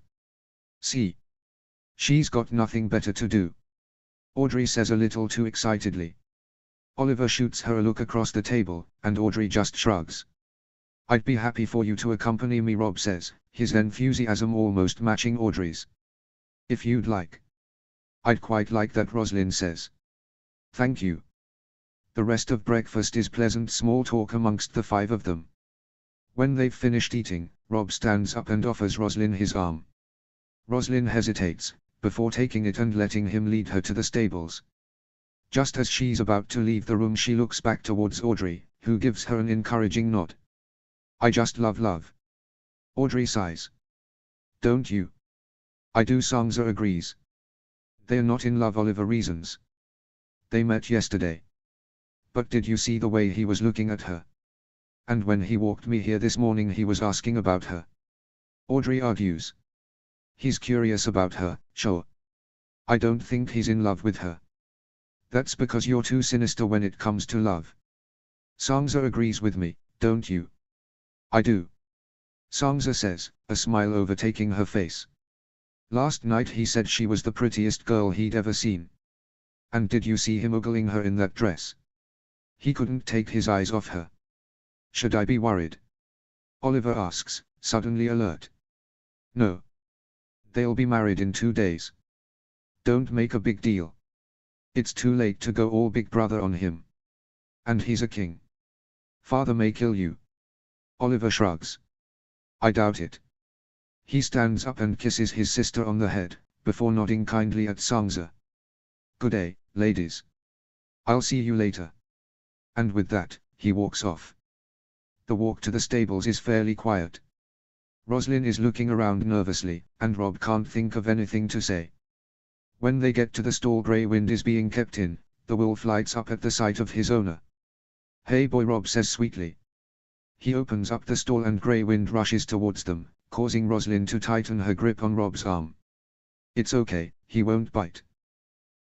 A: See? She's got nothing better to do. Audrey says a little too excitedly. Oliver shoots her a look across the table, and Audrey just shrugs. I'd be happy for you to accompany me, Rob says, his enthusiasm almost matching Audrey's. If you'd like. I'd quite like that, Roslyn says. Thank you. The rest of breakfast is pleasant small talk amongst the 5 of them. When they've finished eating, Rob stands up and offers Roslyn his arm. Roslyn hesitates, before taking it and letting him lead her to the stables. Just as she's about to leave the room, she looks back towards Audrey, who gives her an encouraging nod. I just love. Audrey sighs. Don't you? I do, Sansa agrees. They're not in love, Oliver reasons. They met yesterday. But did you see the way he was looking at her? And when he walked me here this morning he was asking about her. Audrey argues. He's curious about her, sure. I don't think he's in love with her. That's because you're too sinister when it comes to love. Sansa agrees with me, don't you? I do. Sansa says, a smile overtaking her face. Last night he said she was the prettiest girl he'd ever seen. And did you see him ogling her in that dress? He couldn't take his eyes off her. Should I be worried? Oliver asks, suddenly alert. No. They'll be married in 2 days. Don't make a big deal. It's too late to go all big brother on him. And he's a king. Father may kill you. Oliver shrugs. I doubt it. He stands up and kisses his sister on the head, before nodding kindly at Sansa. Good day, ladies. I'll see you later. And with that, he walks off. The walk to the stables is fairly quiet. Roslyn is looking around nervously, and Rob can't think of anything to say. When they get to the stall Grey Wind is being kept in, the wolf lights up at the sight of his owner. Hey boy, Rob says sweetly. He opens up the stall and Grey Wind rushes towards them, causing Roslyn to tighten her grip on Rob's arm. It's okay, he won't bite.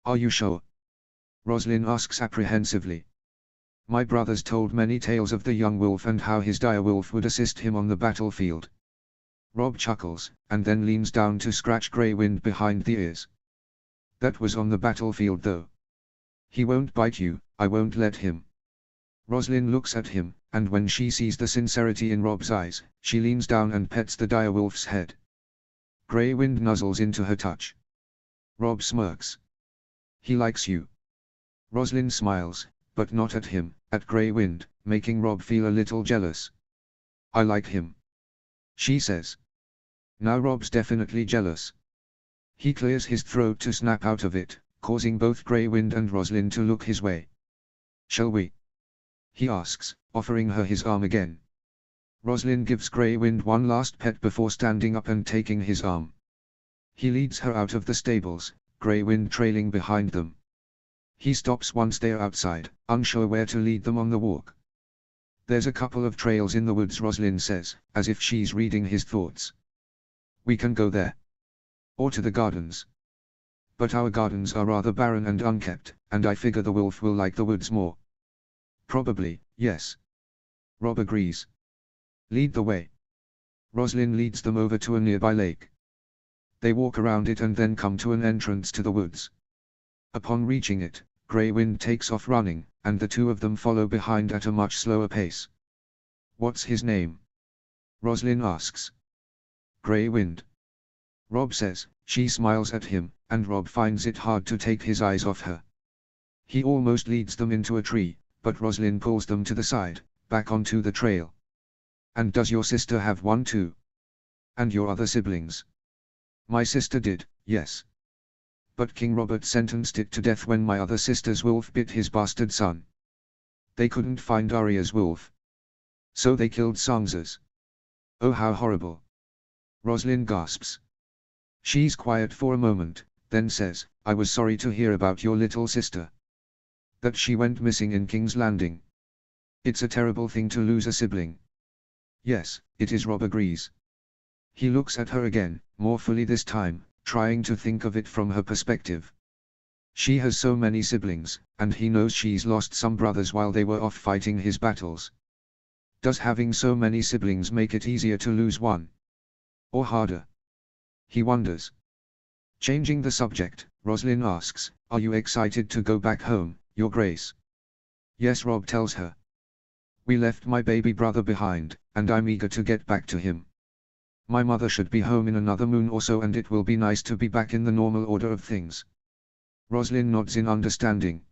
A: Are you sure? Roslyn asks apprehensively. My brothers told many tales of the young wolf and how his dire wolf would assist him on the battlefield. Rob chuckles, and then leans down to scratch Grey Wind behind the ears. That was on the battlefield though. He won't bite you, I won't let him. Roslyn looks at him, and when she sees the sincerity in Rob's eyes, she leans down and pets the dire wolf's head. Grey Wind nuzzles into her touch. Rob smirks. He likes you. Roslyn smiles, but not at him, at Grey Wind, making Rob feel a little jealous. I like him, she says. Now Rob's definitely jealous. He clears his throat to snap out of it, causing both Grey Wind and Roslyn to look his way. Shall we? He asks, offering her his arm again. Roslyn gives Grey Wind one last pet before standing up and taking his arm. He leads her out of the stables, Grey Wind trailing behind them. He stops once they're outside, unsure where to lead them on the walk. There's a couple of trails in the woods, Roslyn says, as if she's reading his thoughts. We can go there. Or to the gardens. But our gardens are rather barren and unkept, and I figure the wolf will like the woods more. Probably, yes. Rob agrees. Lead the way. Roslyn leads them over to a nearby lake. They walk around it and then come to an entrance to the woods. Upon reaching it, Grey Wind takes off running, and the two of them follow behind at a much slower pace. What's his name? Roslyn asks. Grey Wind. Rob says. She smiles at him, and Rob finds it hard to take his eyes off her. He almost leads them into a tree, but Roslyn pulls them to the side, back onto the trail. And does your sister have one too? And your other siblings? My sister did, yes. But King Robert sentenced it to death when my other sister's wolf bit his bastard son. They couldn't find Arya's wolf. So they killed Sansa's. Oh, how horrible. Roslyn gasps. She's quiet for a moment, then says, I was sorry to hear about your little sister. That she went missing in King's Landing. It's a terrible thing to lose a sibling. Yes, it is, Rob agrees. He looks at her again, more fully this time, trying to think of it from her perspective. She has so many siblings, and he knows she's lost some brothers while they were off fighting his battles. Does having so many siblings make it easier to lose one? Or harder? He wonders. Changing the subject, Roslyn asks, are you excited to go back home, Your Grace? Yes, Rob tells her. We left my baby brother behind, and I'm eager to get back to him. My mother should be home in another moon or so, and it will be nice to be back in the normal order of things. Roslyn nods in understanding.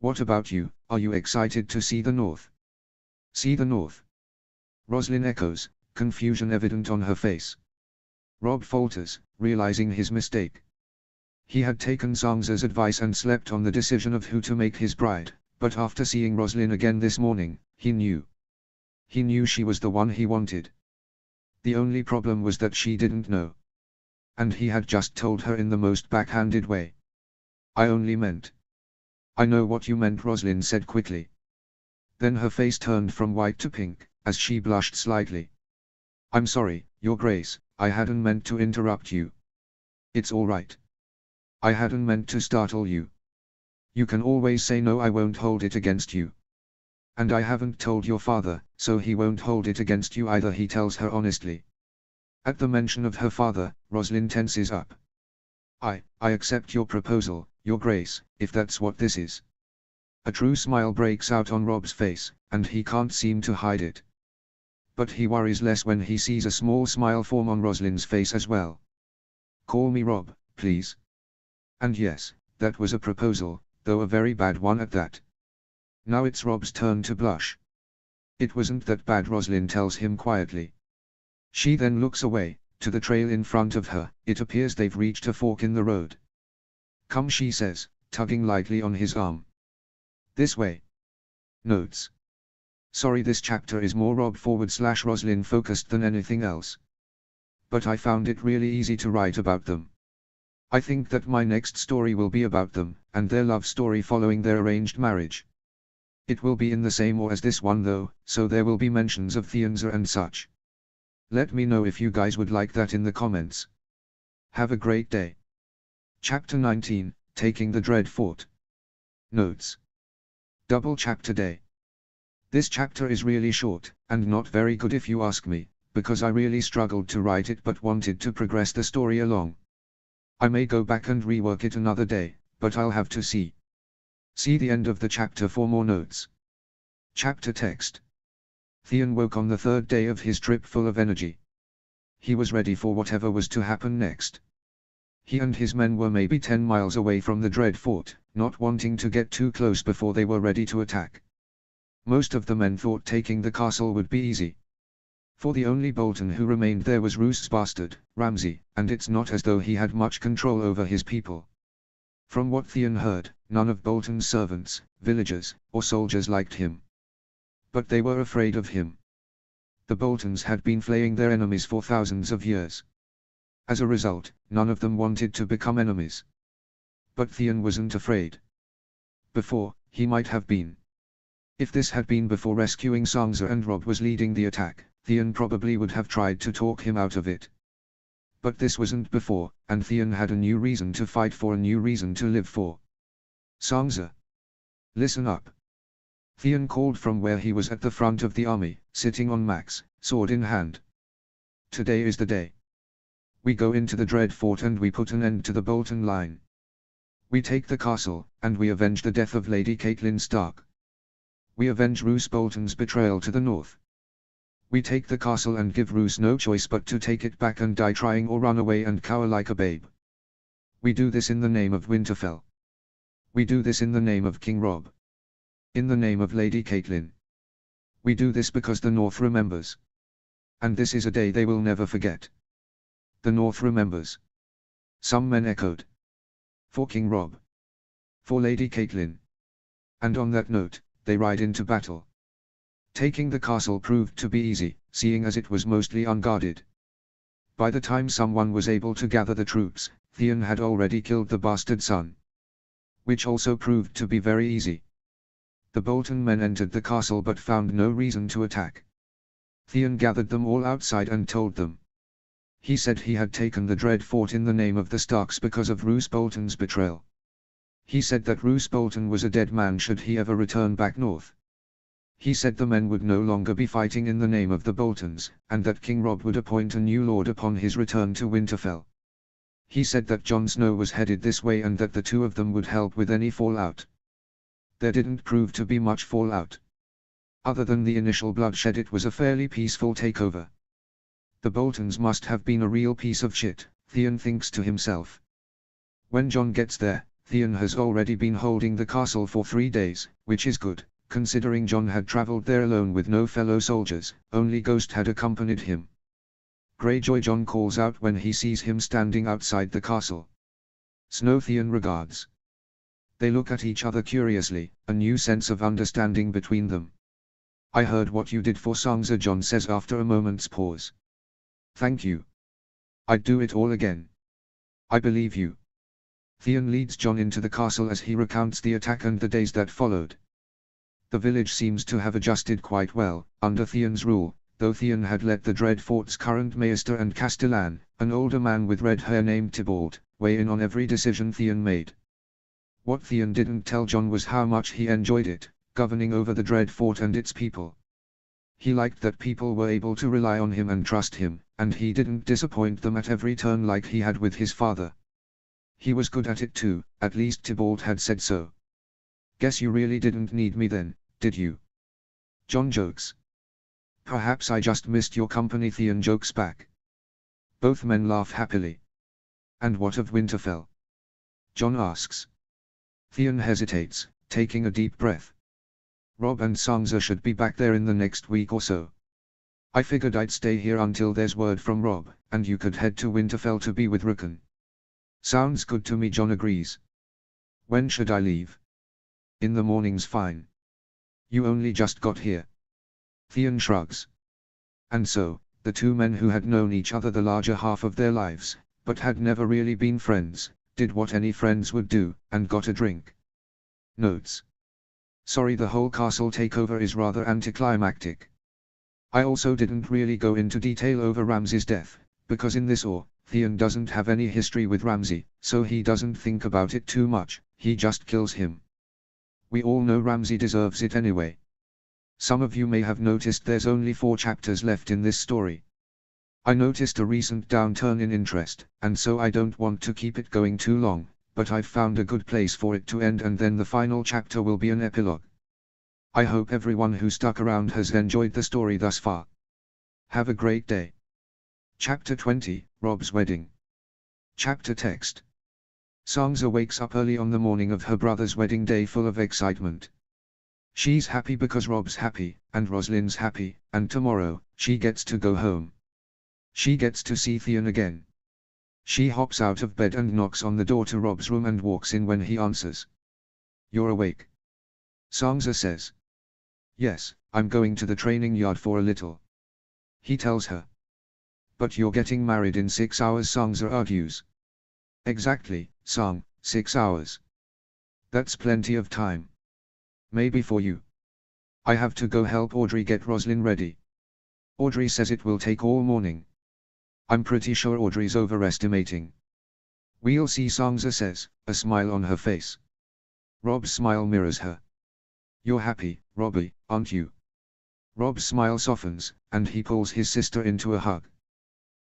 A: What about you, are you excited to see the North? See the North? Roslyn echoes, confusion evident on her face. Rob falters, realizing his mistake. He had taken Sansa's advice and slept on the decision of who to make his bride, but after seeing Roslyn again this morning, he knew. He knew she was the one he wanted. The only problem was that she didn't know. And he had just told her in the most backhanded way. I only meant. I know what you meant, Roslyn said quickly. Then her face turned from white to pink, as she blushed slightly. "I'm sorry, Your Grace, I hadn't meant to interrupt you." "It's all right. I hadn't meant to startle you. You can always say no, I won't hold it against you. And I haven't told your father, so he won't hold it against you either," he tells her honestly. At the mention of her father, Rosalind tenses up. I accept your proposal, Your Grace, if that's what this is." A true smile breaks out on Rob's face, and he can't seem to hide it. But he worries less when he sees a small smile form on Rosalind's face as well. "Call me Rob, please." And yes, that was a proposal, though a very bad one at that. Now it's Rob's turn to blush. "It wasn't that bad," Rosalind tells him quietly. She then looks away, to the trail in front of her. It appears they've reached a fork in the road. "Come," she says, tugging lightly on his arm. "This way." Notes. Sorry, this chapter is more Rob/Rosalind focused than anything else. But I found it really easy to write about them. I think that my next story will be about them, and their love story following their arranged marriage. It will be in the same order as this one though, so there will be mentions of Thienza and such. Let me know if you guys would like that in the comments. Have a great day. Chapter 19, Taking the Dread Fort. Notes. Double chapter day. This chapter is really short, and not very good if you ask me, because I really struggled to write it but wanted to progress the story along. I may go back and rework it another day, but I'll have to see. See the end of the chapter for more notes. Chapter text. Theon woke on the third day of his trip full of energy. He was ready for whatever was to happen next. He and his men were maybe 10 miles away from the Dread Fort, not wanting to get too close before they were ready to attack. Most of the men thought taking the castle would be easy. For the only Bolton who remained there was Roost's bastard, Ramsay, and it's not as though he had much control over his people. From what Theon heard, none of Bolton's servants, villagers, or soldiers liked him. But they were afraid of him. The Boltons had been flaying their enemies for thousands of years. As a result, none of them wanted to become enemies. But Theon wasn't afraid. Before, he might have been. If this had been before rescuing Sansa and Robb was leading the attack, Theon probably would have tried to talk him out of it. But this wasn't before, and Theon had a new reason to fight for, a new reason to live for. "Sansa, listen up," Theon called from where he was at the front of the army, sitting on Max, sword in hand. "Today is the day. We go into the Dread Fort and we put an end to the Bolton line. We take the castle, and we avenge the death of Lady Catelyn Stark. We avenge Roose Bolton's betrayal to the north. We take the castle and give Roose no choice but to take it back and die trying or run away and cower like a babe. We do this in the name of Winterfell. We do this in the name of King Robb. In the name of Lady Catelyn. We do this because the North remembers. And this is a day they will never forget. The North remembers." Some men echoed. "For King Robb. For Lady Catelyn." And on that note, they ride into battle. Taking the castle proved to be easy, seeing as it was mostly unguarded. By the time someone was able to gather the troops, Theon had already killed the bastard son. Which also proved to be very easy. The Bolton men entered the castle but found no reason to attack. Theon gathered them all outside and told them. He said he had taken the Dread Fort in the name of the Starks because of Roose Bolton's betrayal. He said that Roose Bolton was a dead man should he ever return back north. He said the men would no longer be fighting in the name of the Boltons, and that King Robb would appoint a new lord upon his return to Winterfell. He said that Jon Snow was headed this way and that the two of them would help with any fallout. There didn't prove to be much fallout. Other than the initial bloodshed, it was a fairly peaceful takeover. The Boltons must have been a real piece of shit, Theon thinks to himself. When Jon gets there, Theon has already been holding the castle for 3 days, which is good, considering Jon had travelled there alone with no fellow soldiers, only Ghost had accompanied him. Greyjoy, Jon calls out when he sees him standing outside the castle. Snow, Theon regards. They look at each other curiously, a new sense of understanding between them. "I heard what you did for Sansa," Jon says after a moment's pause. "Thank you. I'd do it all again. I believe you." Theon leads Jon into the castle as he recounts the attack and the days that followed. The village seems to have adjusted quite well, under Theon's rule, though Theon had let the Dreadfort's current maester and castellan, an older man with red hair named Tybalt, weigh in on every decision Theon made. What Theon didn't tell Jon was how much he enjoyed it, governing over the Dreadfort and its people. He liked that people were able to rely on him and trust him, and he didn't disappoint them at every turn like he had with his father. He was good at it too, at least Tybalt had said so. Guess you really didn't need me then, did you? Jon jokes. Perhaps I just missed your company, Theon jokes back. Both men laugh happily. And what of Winterfell? Jon asks. Theon hesitates, taking a deep breath. Robb and Sansa should be back there in the next week or so. I figured I'd stay here until there's word from Robb, and you could head to Winterfell to be with Rickon. Sounds good to me, Jon agrees. When should I leave? In the morning's fine. You only just got here. Theon shrugs. And so, the two men who had known each other the larger half of their lives, but had never really been friends, did what any friends would do, and got a drink. Notes. Sorry, the whole castle takeover is rather anticlimactic. I also didn't really go into detail over Ramsay's death, because in this Theon doesn't have any history with Ramsay, so he doesn't think about it too much, he just kills him. We all know Ramsay deserves it anyway. Some of you may have noticed there's only 4 chapters left in this story. I noticed a recent downturn in interest, and so I don't want to keep it going too long, but I've found a good place for it to end, and then the final chapter will be an epilogue. I hope everyone who stuck around has enjoyed the story thus far. Have a great day. Chapter 20, Robb's Wedding. Chapter text. Sansa wakes up early on the morning of her brother's wedding day full of excitement. She's happy because Robb's happy, and Roslyn's happy, and tomorrow, she gets to go home. She gets to see Theon again. She hops out of bed and knocks on the door to Robb's room and walks in when he answers. You're awake? Sansa says. Yes, I'm going to the training yard for a little. He tells her. But you're getting married in 6 hours, Sansa argues. Exactly, Sang, 6 hours. That's plenty of time. Maybe for you. I have to go help Audrey get Roslyn ready. Audrey says it will take all morning. I'm pretty sure Audrey's overestimating. We'll see, Sansa says, a smile on her face. Robb's smile mirrors her. You're happy, Robbie, aren't you? Robb's smile softens, and he pulls his sister into a hug.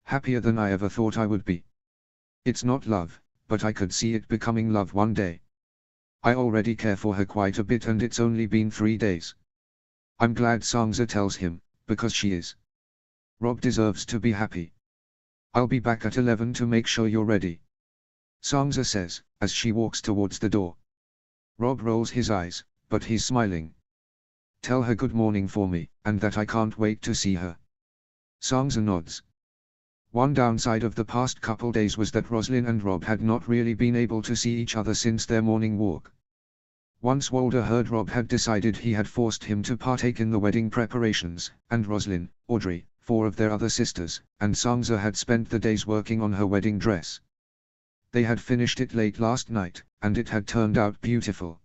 A: Happier than I ever thought I would be. It's not love, but I could see it becoming love one day. I already care for her quite a bit, and it's only been 3 days. I'm glad, Sansa tells him, because she is. Robb deserves to be happy. I'll be back at 11 to make sure you're ready. Sansa says, as she walks towards the door. Robb rolls his eyes, but he's smiling. Tell her good morning for me, and that I can't wait to see her. Sansa nods. One downside of the past couple days was that Roslyn and Robb had not really been able to see each other since their morning walk. Once Walder heard Robb had decided he had forced him to partake in the wedding preparations, and Roslyn, Audrey, 4 of their other sisters, and Sansa had spent the days working on her wedding dress. They had finished it late last night, and it had turned out beautiful.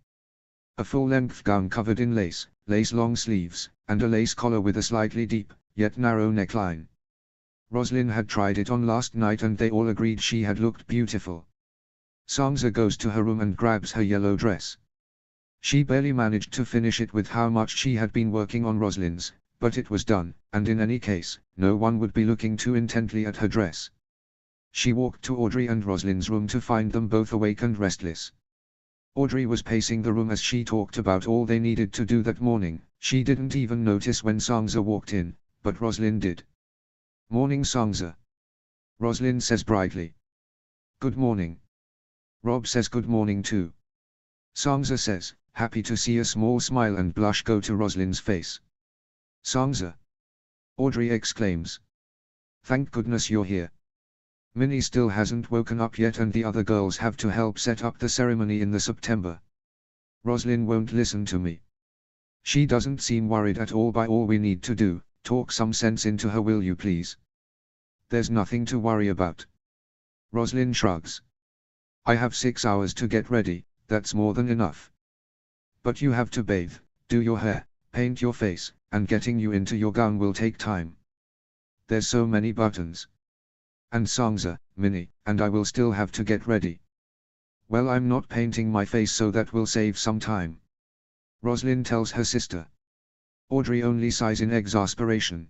A: A full-length gown covered in lace, lace long sleeves, and a lace collar with a slightly deep, yet narrow neckline. Roslyn had tried it on last night and they all agreed she had looked beautiful. Sansa goes to her room and grabs her yellow dress. She barely managed to finish it with how much she had been working on Roslyn's, but it was done, and in any case, no one would be looking too intently at her dress. She walked to Audrey and Roslyn's room to find them both awake and restless. Audrey was pacing the room as she talked about all they needed to do that morning. She didn't even notice when Sansa walked in, but Roslyn did. Morning, Sansa. Roslyn says brightly. Good morning. Robb says good morning too. Sansa says, happy to see a small smile and blush go to Roslyn's face. Sansa. Audrey exclaims. Thank goodness you're here. Minnie still hasn't woken up yet and the other girls have to help set up the ceremony in the September. Roslyn won't listen to me. She doesn't seem worried at all by all we need to do. Talk some sense into her, will you please? There's nothing to worry about. Roslyn shrugs. I have 6 hours to get ready, that's more than enough. But you have to bathe, do your hair, paint your face, and getting you into your gown will take time. There's so many buttons. And Sangza, Minnie, and I will still have to get ready. Well, I'm not painting my face, so that will save some time. Roslyn tells her sister. Audrey only sighs in exasperation.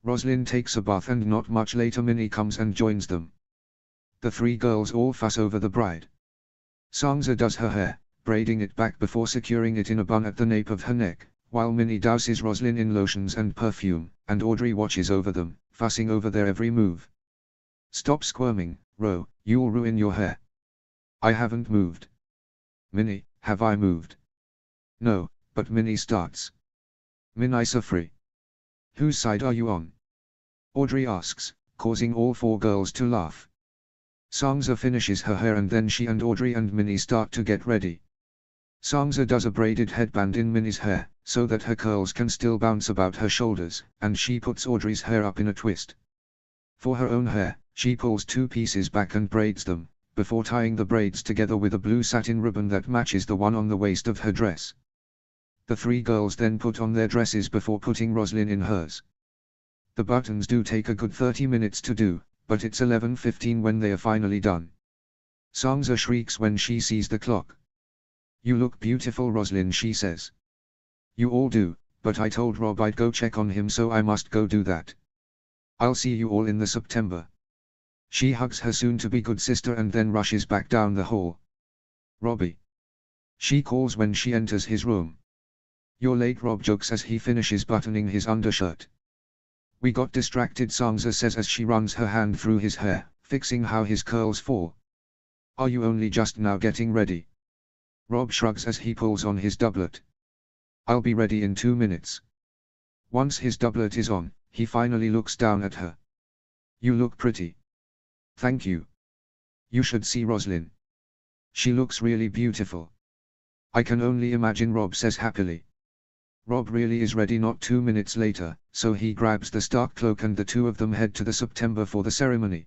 A: Roslyn takes a bath, and not much later Minnie comes and joins them. The three girls all fuss over the bride. Sangza does her hair, braiding it back before securing it in a bun at the nape of her neck, while Minnie douses Roslyn in lotions and perfume, and Audrey watches over them, fussing over their every move. Stop squirming, Ro, you'll ruin your hair. I haven't moved. Minnie, have I moved? No, but Minnie starts. Minnie free. Whose side are you on? Audrey asks, causing all four girls to laugh. Sangza finishes her hair, and then she and Audrey and Minnie start to get ready. Sangza does a braided headband in Minnie's hair, so that her curls can still bounce about her shoulders, and she puts Audrey's hair up in a twist. For her own hair, she pulls two pieces back and braids them, before tying the braids together with a blue satin ribbon that matches the one on the waist of her dress. The three girls then put on their dresses before putting Roslyn in hers. The buttons do take a good 30 minutes to do, but it's 11:15 when they are finally done. Sangza shrieks when she sees the clock. You look beautiful, Roslyn, she says. You all do, but I told Rob I'd go check on him, so I must go do that. I'll see you all in the September. She hugs her soon-to-be good sister and then rushes back down the hall. Robbie. She calls when she enters his room. You're late, Rob jokes as he finishes buttoning his undershirt. We got distracted, Sangza says as she runs her hand through his hair, fixing how his curls fall. Are you only just now getting ready? Rob shrugs as he pulls on his doublet. I'll be ready in 2 minutes. Once his doublet is on, he finally looks down at her. You look pretty. Thank you. You should see Roslyn. She looks really beautiful. I can only imagine, Rob says happily. Rob really is ready not 2 minutes later, so he grabs the Stark cloak and the two of them head to the September for the ceremony.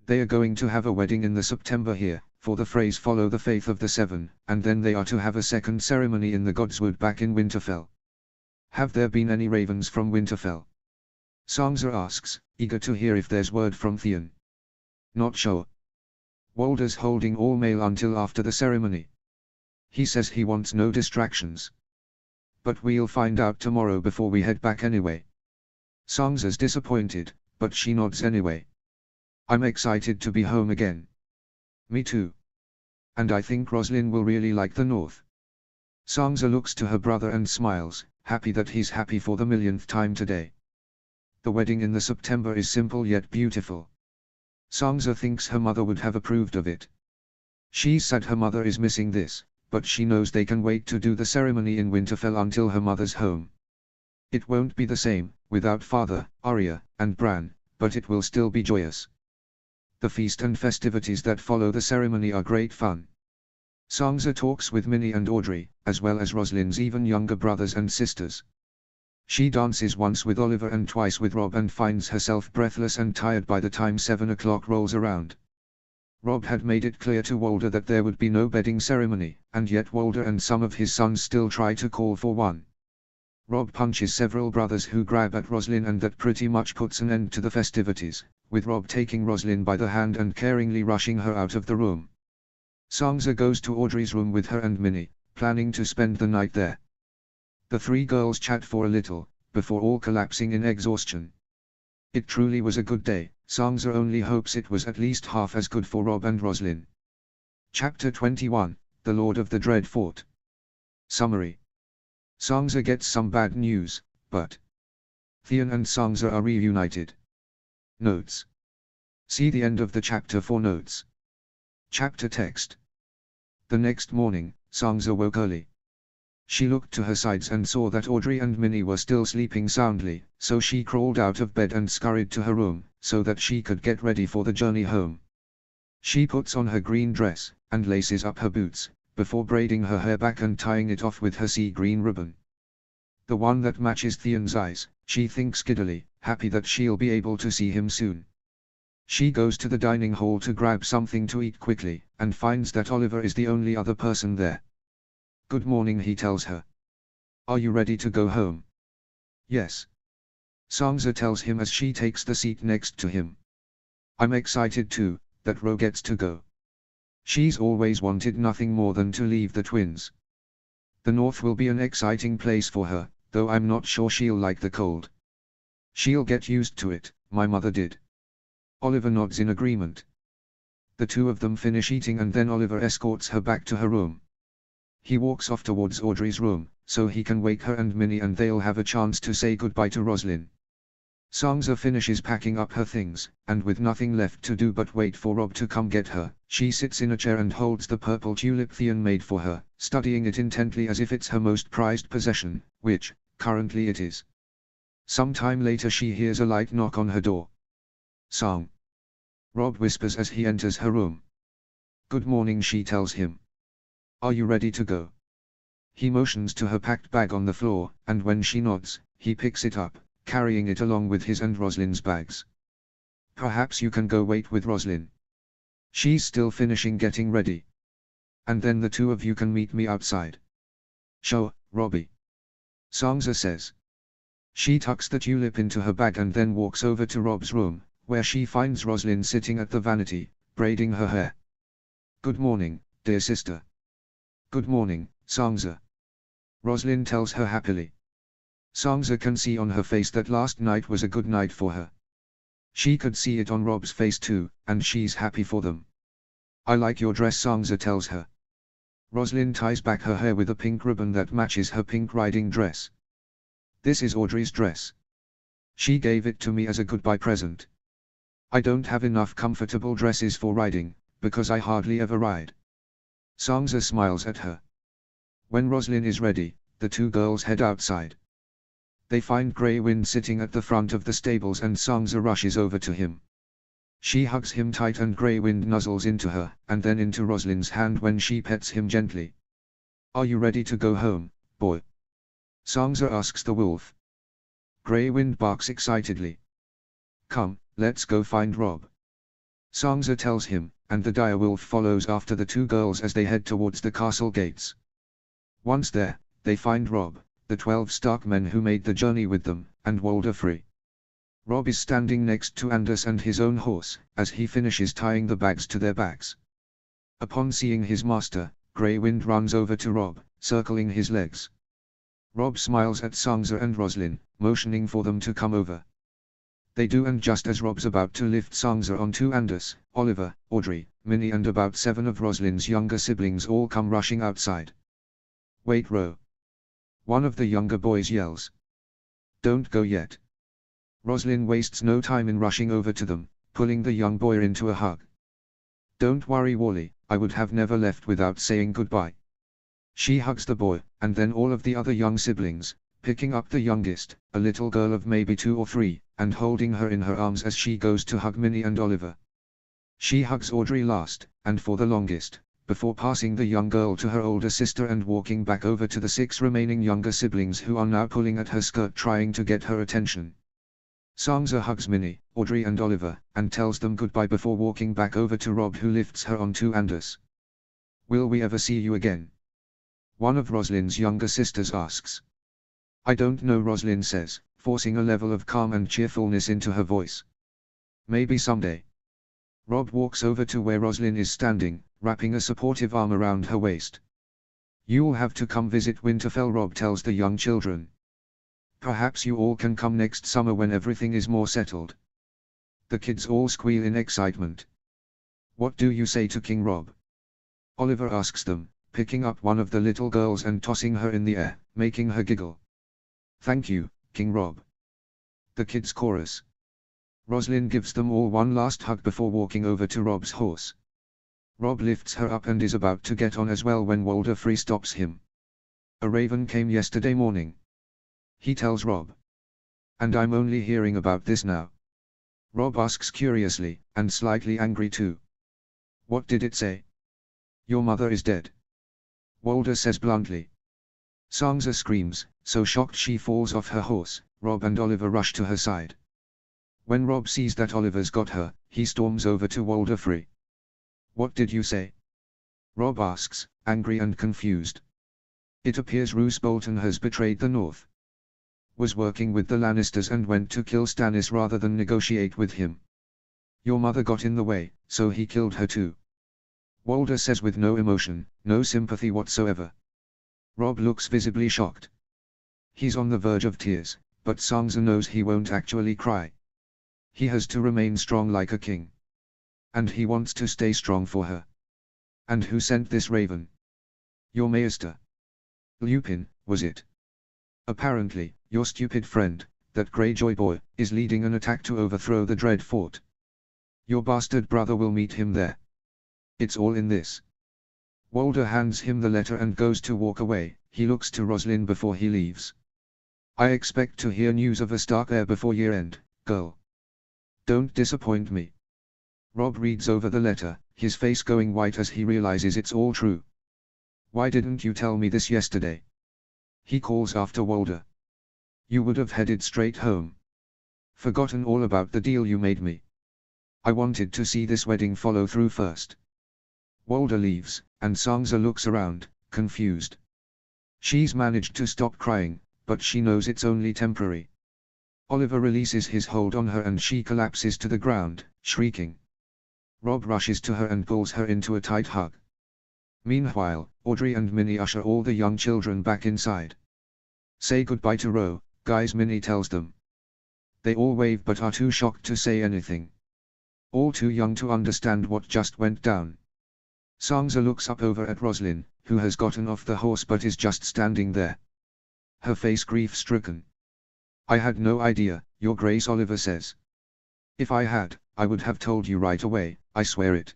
A: They are going to have a wedding in the September here, for the phrase follow the faith of the seven, and then they are to have a second ceremony in the Godswood back in Winterfell. Have there been any ravens from Winterfell? Sangza asks, eager to hear if there's word from Theon. Not sure. Walder's holding all mail until after the ceremony. He says he wants no distractions. But we'll find out tomorrow before we head back anyway. Sangza's disappointed, but she nods anyway. I'm excited to be home again. Me too. And I think Roslyn will really like the North. Sangza looks to her brother and smiles, happy that he's happy for the millionth time today. The wedding in the September is simple yet beautiful. Sangza thinks her mother would have approved of it. She's sad her mother is missing this, but she knows they can wait to do the ceremony in Winterfell until her mother's home. It won't be the same, without Father, Arya, and Bran, but it will still be joyous. The feast and festivities that follow the ceremony are great fun. Sangza talks with Minnie and Audrey, as well as Roslyn's even younger brothers and sisters. She dances once with Oliver and twice with Rob and finds herself breathless and tired by the time 7 o'clock rolls around. Rob had made it clear to Walder that there would be no bedding ceremony, and yet Walder and some of his sons still try to call for one. Rob punches several brothers who grab at Roslyn, and that pretty much puts an end to the festivities, with Rob taking Roslyn by the hand and caringly rushing her out of the room. Sangza goes to Audrey's room with her and Minnie, planning to spend the night there. The three girls chat for a little, before all collapsing in exhaustion. It truly was a good day. Sangza only hopes it was at least half as good for Rob and Roslyn. Chapter 21, The Lord of the Dread Fort. Summary. Sangza gets some bad news, but Theon and Sangza are reunited. Notes. See the end of the chapter for notes. Chapter text. The next morning, Sangza woke early. She looked to her sides and saw that Audrey and Minnie were still sleeping soundly, so she crawled out of bed and scurried to her room, so that she could get ready for the journey home. She puts on her green dress, and laces up her boots, before braiding her hair back and tying it off with her sea green ribbon. The one that matches Theon's eyes, she thinks giddily, happy that she'll be able to see him soon. She goes to the dining hall to grab something to eat quickly, and finds that Oliver is the only other person there. Good morning, he tells her. Are you ready to go home? Yes. Sansa tells him as she takes the seat next to him. I'm excited too, that Ro gets to go. She's always wanted nothing more than to leave the twins. The north will be an exciting place for her, though I'm not sure she'll like the cold. She'll get used to it, my mother did. Oliver nods in agreement. The two of them finish eating and then Oliver escorts her back to her room. He walks off towards Audrey's room, so he can wake her and Minnie and they'll have a chance to say goodbye to Roslyn. Sansa finishes packing up her things, and with nothing left to do but wait for Rob to come get her, she sits in a chair and holds the purple tulip Theon made for her, studying it intently as if it's her most prized possession, which, currently it is. Some time later she hears a light knock on her door. Sang. Rob whispers as he enters her room. Good morning, she tells him. Are you ready to go? He motions to her packed bag on the floor, and when she nods, he picks it up, carrying it along with his and Roslyn's bags. Perhaps you can go wait with Roslyn. She's still finishing getting ready. And then the two of you can meet me outside. Sure, Robbie. Sansa says. She tucks the tulip into her bag and then walks over to Rob's room, where she finds Roslyn sitting at the vanity, braiding her hair. Good morning, dear sister. Good morning, Sansa. Roslyn tells her happily. Sansa can see on her face that last night was a good night for her. She could see it on Rob's face too, and she's happy for them. I like your dress, Sansa tells her. Roslyn ties back her hair with a pink ribbon that matches her pink riding dress. This is Audrey's dress. She gave it to me as a goodbye present. I don't have enough comfortable dresses for riding, because I hardly ever ride. Sansa smiles at her. When Roslyn is ready, the two girls head outside. They find Grey Wind sitting at the front of the stables and Sansa rushes over to him. She hugs him tight and Grey Wind nuzzles into her, and then into Roslyn's hand when she pets him gently. Are you ready to go home, boy? Sansa asks the wolf. Grey Wind barks excitedly. Come, let's go find Rob. Sansa tells him, and the dire wolf follows after the two girls as they head towards the castle gates. Once there, they find Rob, the 12 Stark men who made the journey with them, and Walder Free. Rob is standing next to Anders and his own horse, as he finishes tying the bags to their backs. Upon seeing his master, Grey Wind runs over to Rob, circling his legs. Rob smiles at Sansa and Roslyn, motioning for them to come over. They do, and just as Rob's about to lift Sansa onto Anders, Oliver, Audrey, Minnie and about 7 of Roslyn's younger siblings all come rushing outside. Wait, Ro. One of the younger boys yells. Don't go yet. Roslyn wastes no time in rushing over to them, pulling the young boy into a hug. Don't worry, Wally, I would have never left without saying goodbye. She hugs the boy, and then all of the other young siblings, picking up the youngest, a little girl of maybe 2 or 3, and holding her in her arms as she goes to hug Minnie and Oliver. She hugs Audrey last, and for the longest, before passing the young girl to her older sister and walking back over to the 6 remaining younger siblings who are now pulling at her skirt trying to get her attention. Sansa hugs Minnie, Audrey and Oliver, and tells them goodbye before walking back over to Rob, who lifts her onto Anders. Will we ever see you again? One of Roslyn's younger sisters asks. I don't know, Roslyn says, forcing a level of calm and cheerfulness into her voice. Maybe someday. Rob walks over to where Roslyn is standing, wrapping a supportive arm around her waist. You'll have to come visit Winterfell, Rob tells the young children. Perhaps you all can come next summer when everything is more settled. The kids all squeal in excitement. What do you say to King Rob? Oliver asks them, picking up one of the little girls and tossing her in the air, making her giggle. Thank you, King Rob. The kids chorus. Roslyn gives them all one last hug before walking over to Rob's horse. Rob lifts her up and is about to get on as well when Walder Free stops him. A raven came yesterday morning. He tells Rob. And I'm only hearing about this now. Rob asks curiously, and slightly angry too. What did it say? Your mother is dead. Walder says bluntly. Sansa screams, so shocked she falls off her horse. Rob and Oliver rush to her side. When Rob sees that Oliver's got her, he storms over to Walder Free. What did you say? Rob asks, angry and confused. It appears Roose Bolton has betrayed the North. Was working with the Lannisters and went to kill Stannis rather than negotiate with him. Your mother got in the way, so he killed her too. Walder says with no emotion, no sympathy whatsoever. Robb looks visibly shocked. He's on the verge of tears, but Sansa knows he won't actually cry. He has to remain strong like a king. And he wants to stay strong for her. And who sent this raven? Your maester. Lupin, was it? Apparently, your stupid friend, that Greyjoy boy, is leading an attack to overthrow the Dread Fort. Your bastard brother will meet him there. It's all in this. Walder hands him the letter and goes to walk away. He looks to Roslyn before he leaves. I expect to hear news of a Stark heir before year-end, girl. Don't disappoint me. Robb reads over the letter, his face going white as he realizes it's all true. Why didn't you tell me this yesterday? He calls after Walder. You would have headed straight home. Forgotten all about the deal you made me. I wanted to see this wedding follow through first. Walder leaves, and Sansa looks around, confused. She's managed to stop crying, but she knows it's only temporary. Oliver releases his hold on her and she collapses to the ground, shrieking. Robb rushes to her and pulls her into a tight hug. Meanwhile, Audrey and Minnie usher all the young children back inside. Say goodbye to Ro, guys, Minnie tells them. They all wave but are too shocked to say anything. All too young to understand what just went down. Sansa looks up over at Roslyn, who has gotten off the horse but is just standing there. Her face grief-stricken. I had no idea, Your Grace, Oliver says. If I had, I would have told you right away, I swear it.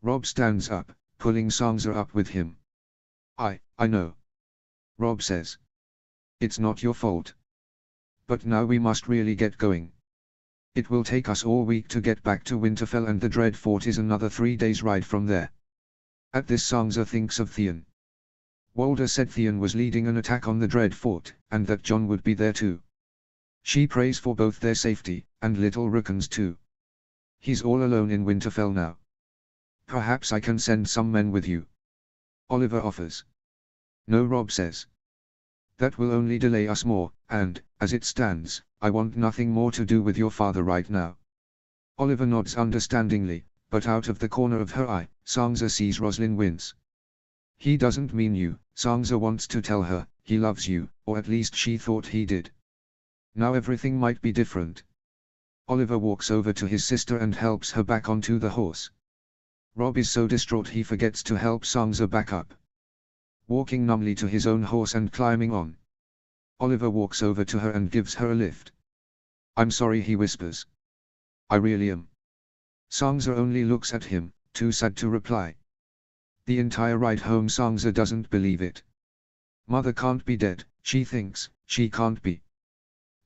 A: Robb stands up, pulling Sansa up with him. I know. Robb says. It's not your fault. But now we must really get going. It will take us all week to get back to Winterfell and the Dread Fort is another 3 days' ride from there. At this Sansa thinks of Theon. Walder said Theon was leading an attack on the Dread Fort, and that Jon would be there too. She prays for both their safety, and little Rickon's too. He's all alone in Winterfell now. Perhaps I can send some men with you. Oliver offers. No, Robb says. That will only delay us more, and, as it stands, I want nothing more to do with your father right now. Oliver nods understandingly, but out of the corner of her eye, Sansa sees Roslyn wince. He doesn't mean you, Sansa wants to tell her, he loves you, or at least she thought he did. Now everything might be different. Oliver walks over to his sister and helps her back onto the horse. Robb is so distraught he forgets to help Sansa back up. Walking numbly to his own horse and climbing on. Oliver walks over to her and gives her a lift. I'm sorry, he whispers. I really am. Sansa only looks at him, too sad to reply. The entire ride home Sansa doesn't believe it. Mother can't be dead, she thinks, she can't be.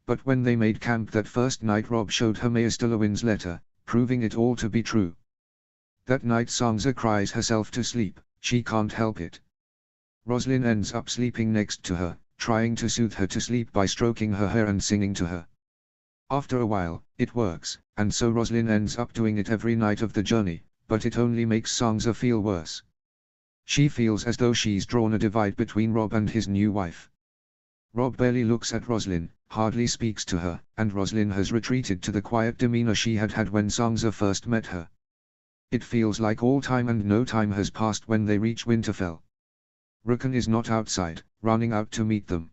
A: But when they made camp that first night, Robb showed her Maester Lewin's letter, proving it all to be true. That night Sansa cries herself to sleep, she can't help it. Roslyn ends up sleeping next to her, trying to soothe her to sleep by stroking her hair and singing to her. After a while, it works, and so Roslyn ends up doing it every night of the journey, but it only makes Sansa feel worse. She feels as though she's drawn a divide between Robb and his new wife. Robb barely looks at Roslyn, hardly speaks to her, and Roslyn has retreated to the quiet demeanor she had had when Sansa first met her. It feels like all time and no time has passed when they reach Winterfell. Rickon is not outside, running out to meet them.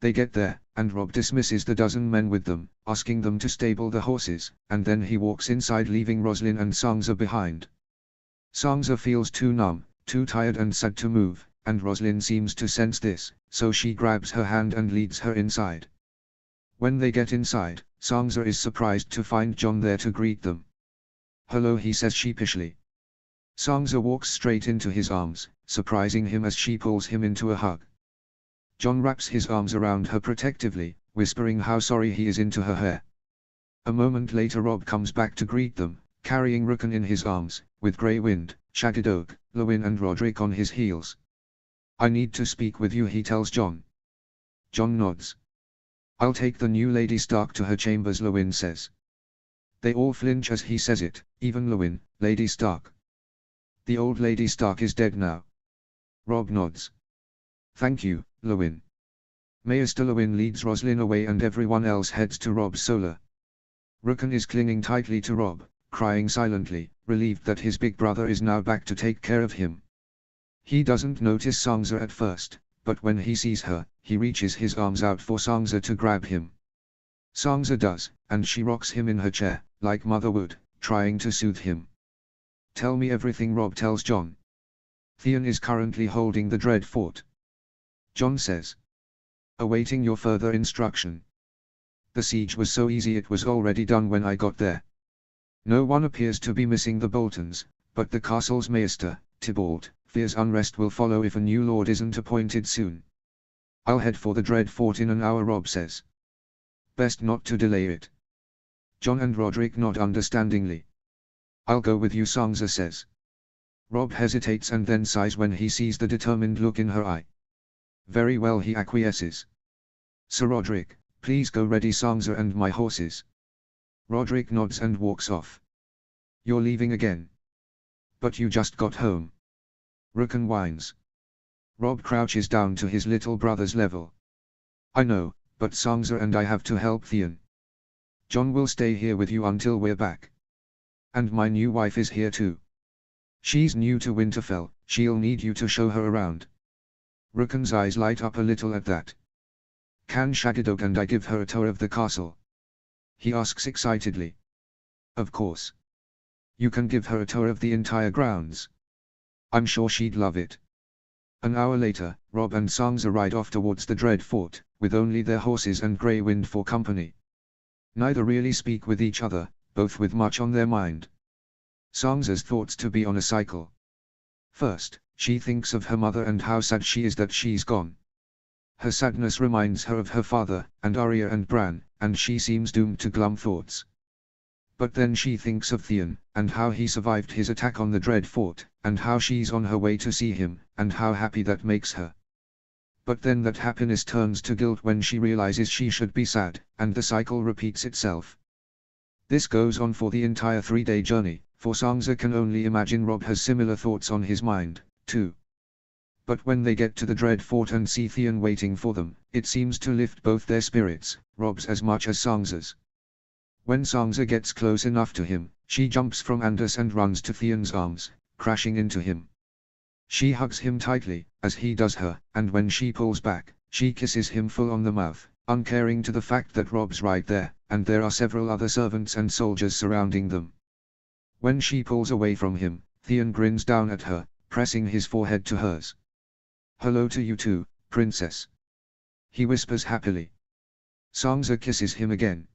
A: They get there, and Robb dismisses the dozen men with them, asking them to stable the horses, and then he walks inside leaving Roslyn and Sansa behind. Sansa feels too numb, too tired and sad to move, and Roslyn seems to sense this, so she grabs her hand and leads her inside. When they get inside, Sansa is surprised to find Jon there to greet them. Hello, he says sheepishly. Sansa walks straight into his arms, surprising him as she pulls him into a hug. Jon wraps his arms around her protectively, whispering how sorry he is into her hair. A moment later Robb comes back to greet them, carrying Rickon in his arms, with Grey Wind, Shagged Oak, Lewin and Roderick on his heels. I need to speak with you, he tells Jon. Jon nods. I'll take the new Lady Stark to her chambers, Lewin says. They all flinch as he says it, even Lewin. Lady Stark. The old Lady Stark is dead now. Robb nods. Thank you, Lewin. Maester Lewin leads Roslyn away and everyone else heads to Rob's solar. Rukan is clinging tightly to Rob, crying silently, relieved that his big brother is now back to take care of him. He doesn't notice Sangza at first, but when he sees her, he reaches his arms out for Sangza to grab him. Sangza does, and she rocks him in her chair, like mother would, trying to soothe him. Tell me everything, Rob tells John. Theon is currently holding the Dread Fort. John says. Awaiting your further instruction. The siege was so easy, it was already done when I got there. No one appears to be missing the Boltons, but the castle's maester, Tybalt, fears unrest will follow if a new lord isn't appointed soon. I'll head for the Dread Fort in an hour, Rob says. Best not to delay it. John and Roderick nod understandingly. I'll go with you, Sangza says. Rob hesitates and then sighs when he sees the determined look in her eye. Very well, he acquiesces. Sir Roderick, please go ready Sangza and my horses. Roderick nods and walks off. You're leaving again. But you just got home. Rukan whines. Rob crouches down to his little brother's level. I know, but Sangza and I have to help Theon. John will stay here with you until we're back. And my new wife is here too. She's new to Winterfell, she'll need you to show her around. Rukan's eyes light up a little at that. Can Shagidog and I give her a tour of the castle? He asks excitedly. Of course. You can give her a tour of the entire grounds. I'm sure she'd love it. An hour later, Rob and Sangza ride off towards the Dread Fort, with only their horses and Grey Wind for company. Neither really speak with each other, both with much on their mind. Sangza's thoughts to be on a cycle. First, she thinks of her mother and how sad she is that she's gone. Her sadness reminds her of her father, and Arya and Bran, and she seems doomed to glum thoughts. But then she thinks of Theon, and how he survived his attack on the Dread Fort, and how she's on her way to see him, and how happy that makes her. But then that happiness turns to guilt when she realizes she should be sad, and the cycle repeats itself. This goes on for the entire 3-day journey, for Sangza can only imagine Rob has similar thoughts on his mind, too. But when they get to the Dread Fort and see Theon waiting for them, it seems to lift both their spirits, Rob's as much as Sangza's. When Sangza gets close enough to him, she jumps from Andus and runs to Theon's arms, crashing into him. She hugs him tightly, as he does her, and when she pulls back, she kisses him full on the mouth, uncaring to the fact that Rob's right there, and there are several other servants and soldiers surrounding them. When she pulls away from him, Theon grins down at her, pressing his forehead to hers. Hello to you too, princess. He whispers happily. Sangza kisses him again.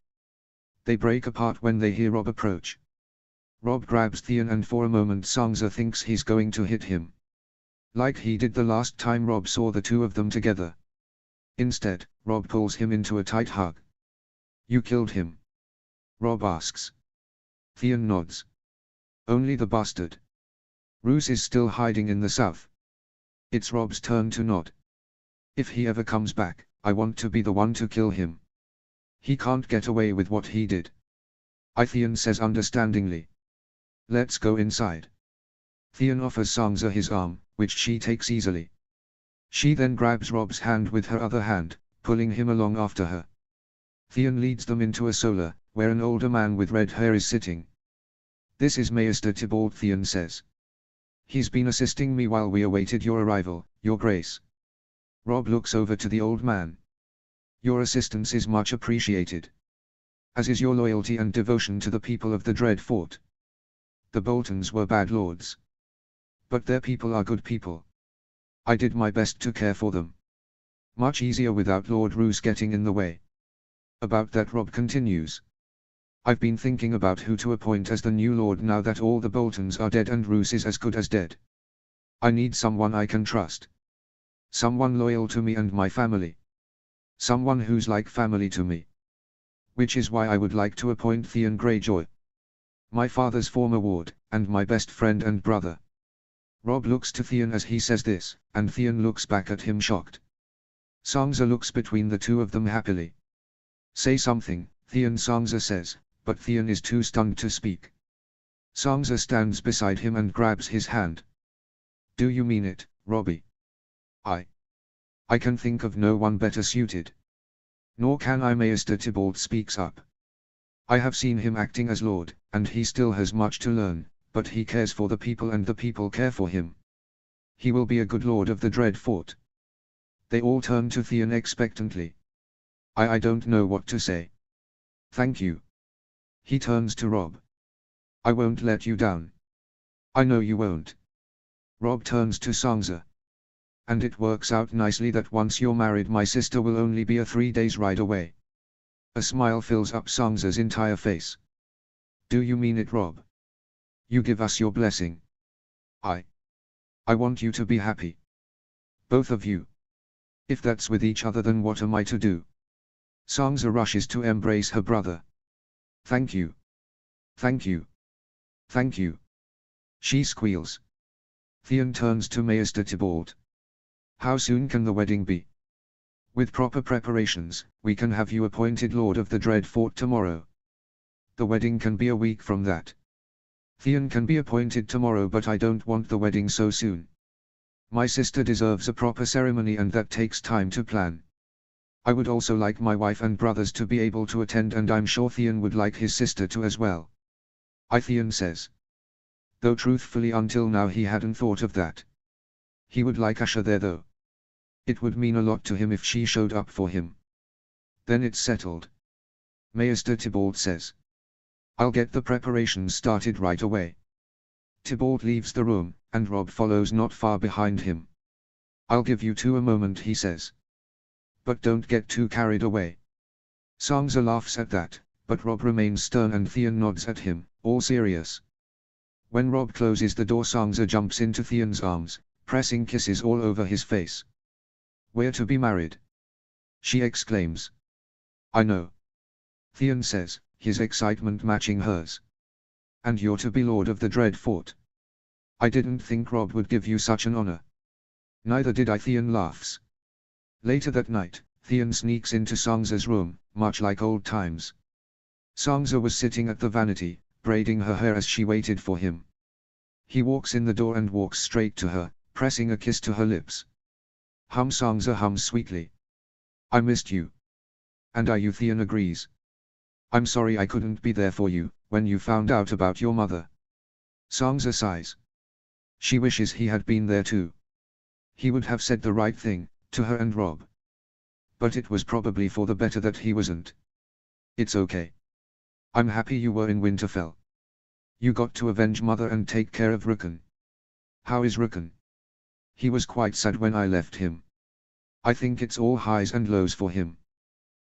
A: They break apart when they hear Rob approach. Rob grabs Theon and for a moment Sangza thinks he's going to hit him. Like he did the last time Rob saw the two of them together. Instead, Rob pulls him into a tight hug. You killed him? Rob asks. Theon nods. Only the bastard. Roose is still hiding in the south. It's Rob's turn to nod. If he ever comes back, I want to be the one to kill him. He can't get away with what he did. Theon says understandingly. Let's go inside. Theon offers Sangza his arm, which she takes easily. She then grabs Rob's hand with her other hand, pulling him along after her. Theon leads them into a solar, where an older man with red hair is sitting. This is Maester Tybalt, Theon says. He's been assisting me while we awaited your arrival, your grace. Rob looks over to the old man. Your assistance is much appreciated. As is your loyalty and devotion to the people of the Dread Fort. The Boltons were bad lords. But their people are good people. I did my best to care for them. Much easier without Lord Roose getting in the way. About that, Rob continues. I've been thinking about who to appoint as the new lord now that all the Boltons are dead and Roose is as good as dead. I need someone I can trust. Someone loyal to me and my family. Someone who's like family to me. Which is why I would like to appoint Theon Greyjoy. My father's former ward, and my best friend and brother. Rob looks to Theon as he says this, and Theon looks back at him shocked. Sangza looks between the two of them happily. Say something, Theon, Sangza says, but Theon is too stunned to speak. Sangza stands beside him and grabs his hand. Do you mean it, Robbie? I can think of no one better suited. Nor can I. Maester Tybalt speaks up. I have seen him acting as Lord, and he still has much to learn, but he cares for the people and the people care for him. He will be a good Lord of the Dread Fort. They all turn to Theon expectantly. I don't know what to say. Thank you. He turns to Rob. I won't let you down. I know you won't. Rob turns to Sansa. And it works out nicely that once you're married my sister will only be a 3 days ride away. A smile fills up Sansa's entire face. Do you mean it, Rob? You give us your blessing. I want you to be happy. Both of you. If that's with each other, then what am I to do? Sansa rushes to embrace her brother. Thank you. Thank you. Thank you. She squeals. Theon turns to Maester Tybalt. How soon can the wedding be? With proper preparations, we can have you appointed Lord of the Dread Fort tomorrow. The wedding can be a week from that. Theon can be appointed tomorrow, but I don't want the wedding so soon. My sister deserves a proper ceremony, and that takes time to plan. I would also like my wife and brothers to be able to attend, and I'm sure Theon would like his sister to as well. Theon says. Though truthfully until now he hadn't thought of that. He would like Asha there though. It would mean a lot to him if she showed up for him. Then it's settled. Maester Tybalt says. I'll get the preparations started right away. Tybalt leaves the room, and Rob follows not far behind him. I'll give you two a moment, he says. But don't get too carried away. Sansa laughs at that, but Rob remains stern and Theon nods at him, all serious. When Rob closes the door, Sansa jumps into Theon's arms, pressing kisses all over his face. We're to be married, she exclaims. I know, Theon says, his excitement matching hers. And you're to be Lord of the Dread Fort. I didn't think Rob would give you such an honor. Neither did I, Theon laughs. Later that night, Theon sneaks into Sansa's room, much like old times. Sansa was sitting at the vanity, braiding her hair as she waited for him. He walks in the door and walks straight to her, pressing a kiss to her lips. Sansa hums sweetly. I missed you. And you, Theon agrees. I'm sorry I couldn't be there for you, when you found out about your mother. Sansa sighs. She wishes he had been there too. He would have said the right thing, to her and Rob. But it was probably for the better that he wasn't. It's okay. I'm happy you were in Winterfell. You got to avenge Mother and take care of Rickon. How is Rickon? He was quite sad when I left him. I think it's all highs and lows for him.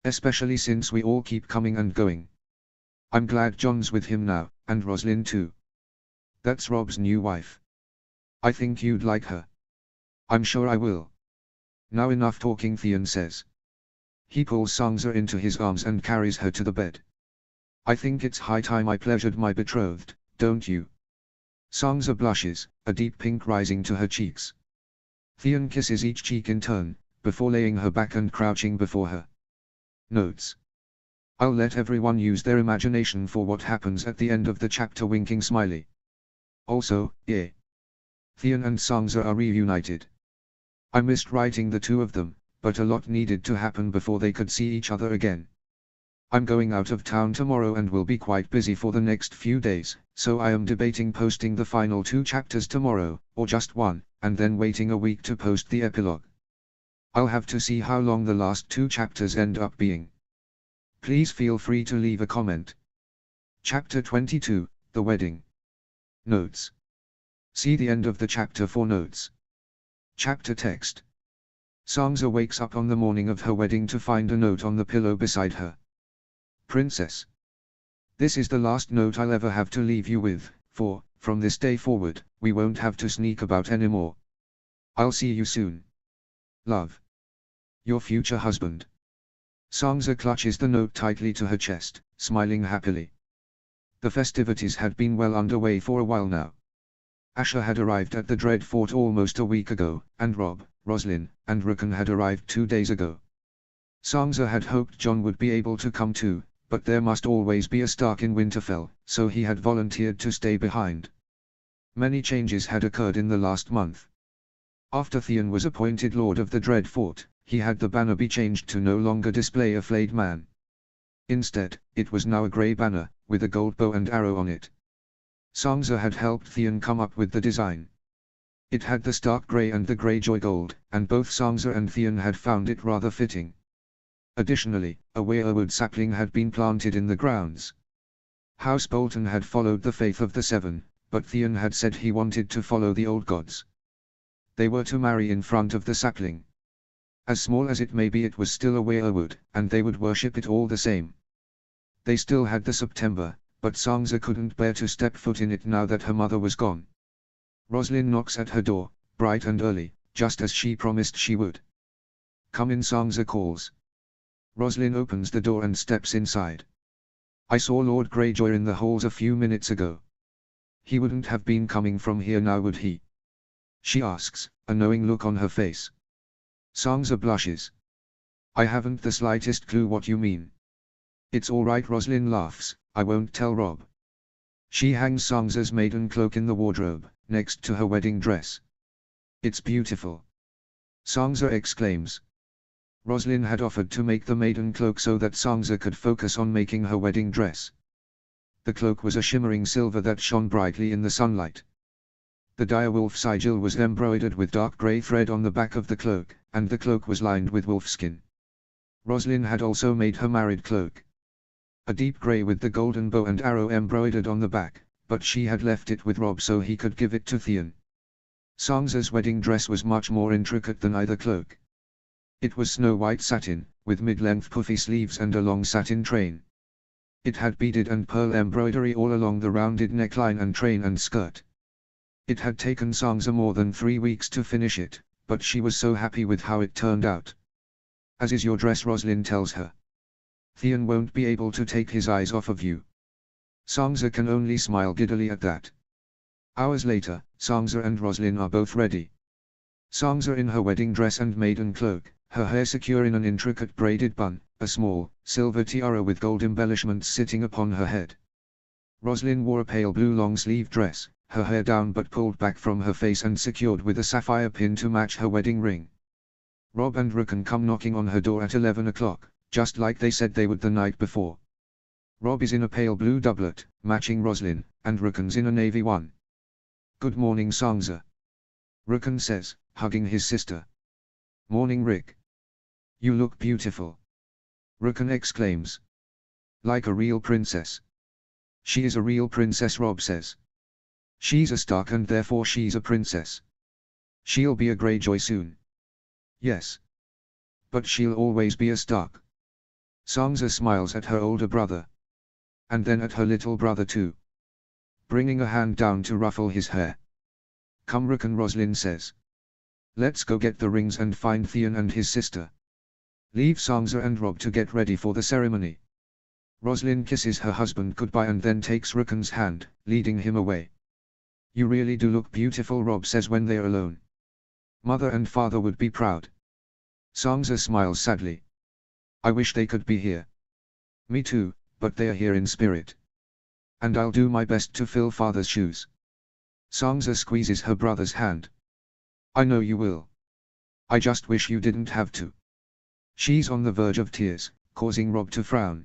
A: Especially since we all keep coming and going. I'm glad Jon's with him now, and Roslyn too. That's Rob's new wife. I think you'd like her. I'm sure I will. Now enough talking, Theon says. He pulls Sansa into his arms and carries her to the bed. I think it's high time I pleasured my betrothed, don't you? Sansa blushes, a deep pink rising to her cheeks. Theon kisses each cheek in turn, before laying her back and crouching before her. Notes. I'll let everyone use their imagination for what happens at the end of the chapter, winking smiley. Also, yeah. Theon and Sansa are reunited. I missed writing the two of them, but a lot needed to happen before they could see each other again. I'm going out of town tomorrow and will be quite busy for the next few days, so I am debating posting the final 2 chapters tomorrow, or just one, and then waiting a week to post the epilogue. I'll have to see how long the last 2 chapters end up being. Please feel free to leave a comment. Chapter 22, The Wedding. Notes. See the end of the chapter for notes. Chapter text. Sansa wakes up on the morning of her wedding to find a note on the pillow beside her. Princess. This is the last note I'll ever have to leave you with, for, from this day forward, we won't have to sneak about anymore. I'll see you soon. Love. Your future husband. Sansa clutches the note tightly to her chest, smiling happily. The festivities had been well underway for a while now. Asha had arrived at the Dread Fort almost a week ago, and Rob, Roslyn, and Rickon had arrived 2 days ago. Sansa had hoped Jon would be able to come too, but there must always be a Stark in Winterfell, so he had volunteered to stay behind. Many changes had occurred in the last month. After Theon was appointed Lord of the Dread Fort, he had the banner be changed to no longer display a flayed man. Instead, it was now a grey banner, with a gold bow and arrow on it. Sansa had helped Theon come up with the design. It had the stark grey and the Greyjoy gold, and both Sansa and Theon had found it rather fitting. Additionally, a weirwood sapling had been planted in the grounds. House Bolton had followed the faith of the Seven, but Theon had said he wanted to follow the old gods. They were to marry in front of the sapling. As small as it may be, it was still a weirwood, and they would worship it all the same. They still had the September, but Sansa couldn't bear to step foot in it now that her mother was gone. Roslyn knocks at her door, bright and early, just as she promised she would. "Come in," Sansa calls. Roslyn opens the door and steps inside. "I saw Lord Greyjoy in the halls a few minutes ago. He wouldn't have been coming from here now, would he?" she asks, a knowing look on her face. Sansa blushes. "I haven't the slightest clue what you mean." "It's all right," Roslyn laughs, "I won't tell Rob." She hangs Sansa's maiden cloak in the wardrobe, next to her wedding dress. "It's beautiful," Sansa exclaims. Roslyn had offered to make the maiden cloak so that Sansa could focus on making her wedding dress. The cloak was a shimmering silver that shone brightly in the sunlight. The direwolf sigil was embroidered with dark grey thread on the back of the cloak, and the cloak was lined with wolfskin. Roslyn had also made her married cloak. A deep grey with the golden bow and arrow embroidered on the back, but she had left it with Rob so he could give it to Theon. Sansa's wedding dress was much more intricate than either cloak. It was snow-white satin, with mid-length puffy sleeves and a long satin train. It had beaded and pearl embroidery all along the rounded neckline and train and skirt. It had taken Sansa more than 3 weeks to finish it, but she was so happy with how it turned out. "As is your dress," Roslyn tells her. "Theon won't be able to take his eyes off of you." Sansa can only smile giddily at that. Hours later, Sansa and Roslyn are both ready. Sansa in her wedding dress and maiden cloak, her hair secure in an intricate braided bun, a small, silver tiara with gold embellishments sitting upon her head. Roslyn wore a pale blue long-sleeve dress, her hair down but pulled back from her face and secured with a sapphire pin to match her wedding ring. Rob and Rickon come knocking on her door at 11 o'clock, just like they said they would the night before. Rob is in a pale blue doublet, matching Roslyn, and Rickon's in a navy one. "Good morning, Sansa," Rickon says, hugging his sister. "Morning, Rick. You look beautiful," Rickon exclaims. "Like a real princess." "She is a real princess," Rob says. "She's a Stark and therefore she's a princess. She'll be a Greyjoy soon." "Yes. But she'll always be a Stark." Sansa smiles at her older brother. And then at her little brother too. Bringing a hand down to ruffle his hair. "Come, Rickon," Roslyn says. "Let's go get the rings and find Theon and his sister." Leave Sansa and Rob to get ready for the ceremony. Roslyn kisses her husband goodbye and then takes Rickon's hand, leading him away. "You really do look beautiful," Rob says when they're alone. "Mother and father would be proud." Sansa smiles sadly. "I wish they could be here." "Me too, but they are here in spirit. And I'll do my best to fill father's shoes." Sansa squeezes her brother's hand. "I know you will. I just wish you didn't have to." She's on the verge of tears, causing Rob to frown.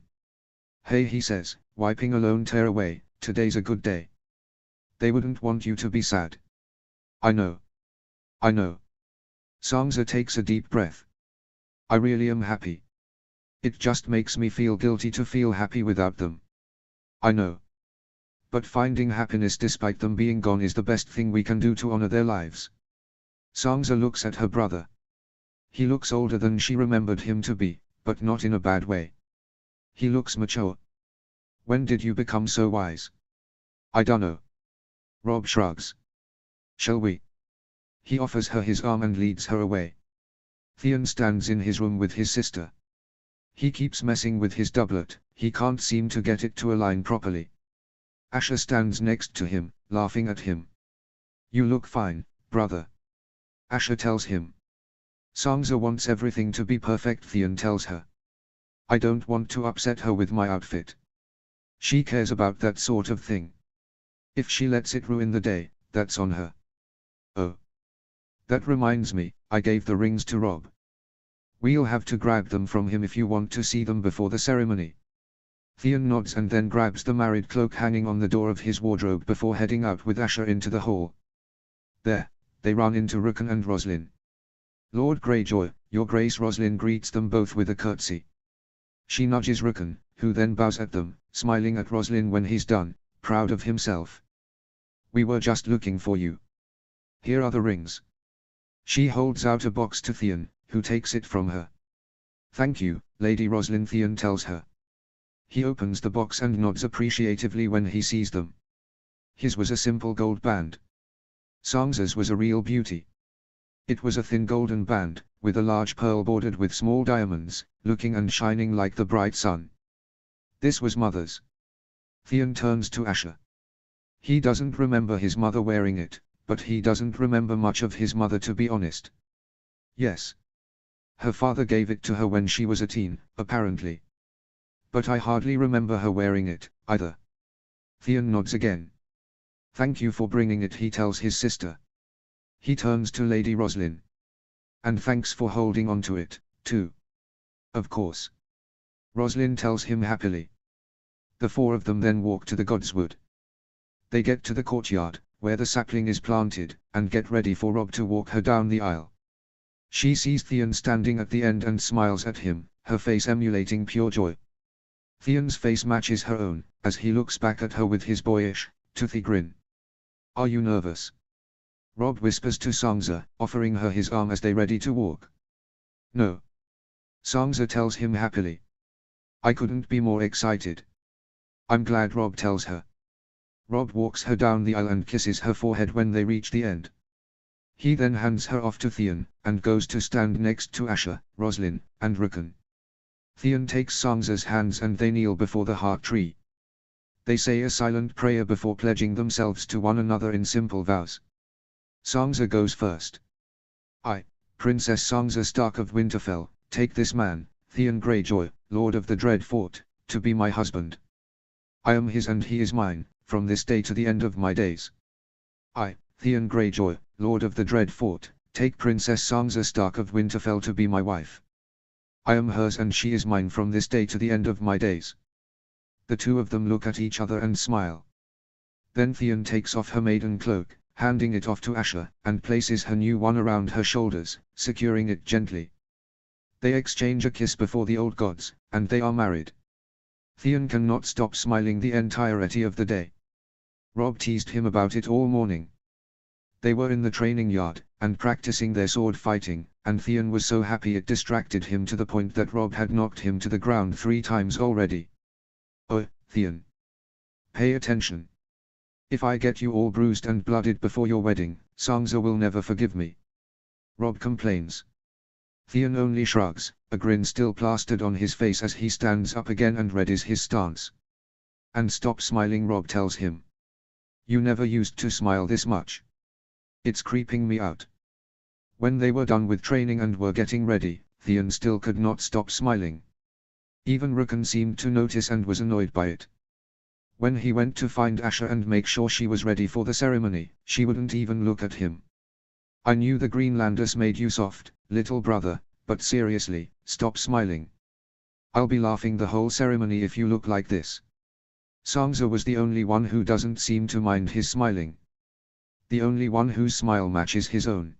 A: "Hey," he says, wiping a lone tear away, "today's a good day. They wouldn't want you to be sad." "I know. I know." Sansa takes a deep breath. "I really am happy. It just makes me feel guilty to feel happy without them." "I know. But finding happiness despite them being gone is the best thing we can do to honor their lives." Sansa looks at her brother. He looks older than she remembered him to be, but not in a bad way. He looks mature. "When did you become so wise?" "I dunno." Rob shrugs. "Shall we?" He offers her his arm and leads her away. Theon stands in his room with his sister. He keeps messing with his doublet, he can't seem to get it to align properly. Asha stands next to him, laughing at him. "You look fine, brother," Asha tells him. Sansa wants everything to be perfect, Theon tells her. "I don't want to upset her with my outfit. She cares about that sort of thing. If she lets it ruin the day, that's on her." "Oh. That reminds me, I gave the rings to Rob. We'll have to grab them from him if you want to see them before the ceremony. Theon nods and then grabs the married cloak hanging on the door of his wardrobe before heading out with Asher into the hall. There, they run into Rukun and Roslyn. Lord Greyjoy, your grace. Roslyn greets them both with a curtsy. She nudges Rukun, who then bows at them, smiling at Roslyn when he's done, proud of himself. We were just looking for you. Here are the rings. She holds out a box to Theon, who takes it from her. Thank you, Lady Roslyn, Theon tells her. He opens the box and nods appreciatively when he sees them. His was a simple gold band. Sansa's was a real beauty. It was a thin golden band, with a large pearl bordered with small diamonds, looking and shining like the bright sun. This was Mother's. Theon turns to Asher. He doesn't remember his mother wearing it, but he doesn't remember much of his mother, to be honest. Yes. Her father gave it to her when she was a teen, apparently. But I hardly remember her wearing it, either. Theon nods again. Thank you for bringing it, he tells his sister. He turns to Lady Roslyn. And thanks for holding on to it, too. Of course. Roslyn tells him happily. The four of them then walk to the Godswood. They get to the courtyard, where the sapling is planted, and get ready for Rob to walk her down the aisle. She sees Theon standing at the end and smiles at him, her face emulating pure joy. Theon's face matches her own, as he looks back at her with his boyish, toothy grin. Are you nervous? Rob whispers to Sansa, offering her his arm as they ready to walk. No. Sansa tells him happily. I couldn't be more excited. I'm glad, Rob tells her. Rob walks her down the aisle and kisses her forehead when they reach the end. He then hands her off to Theon, and goes to stand next to Asher, Roslyn, and Rukun. Theon takes Sansa's hands and they kneel before the heart tree. They say a silent prayer before pledging themselves to one another in simple vows. Sansa goes first. I, Princess Sansa Stark of Winterfell, take this man, Theon Greyjoy, Lord of the Dread Fort, to be my husband. I am his and he is mine, from this day to the end of my days. I, Theon Greyjoy, Lord of the Dread Fort, take Princess Sansa Stark of Winterfell to be my wife. I am hers and she is mine from this day to the end of my days. The two of them look at each other and smile. Then Theon takes off her maiden cloak, handing it off to Asher, and places her new one around her shoulders, securing it gently. They exchange a kiss before the old gods, and they are married. Theon cannot stop smiling the entirety of the day. Rob teased him about it all morning. They were in the training yard, and practicing their sword fighting, and Theon was so happy it distracted him to the point that Rob had knocked him to the ground 3 times already. Oh, Theon. Pay attention. If I get you all bruised and blooded before your wedding, Sansa will never forgive me. Rob complains. Theon only shrugs, a grin still plastered on his face as he stands up again and readies his stance. And stop smiling, Rob tells him. You never used to smile this much. It's creeping me out. When they were done with training and were getting ready, Theon still could not stop smiling. Even Rukun seemed to notice and was annoyed by it. When he went to find Asher and make sure she was ready for the ceremony, she wouldn't even look at him. I knew the Greenlanders made you soft, little brother, but seriously, stop smiling. I'll be laughing the whole ceremony if you look like this. Sansa was the only one who doesn't seem to mind his smiling. The only one whose smile matches his own.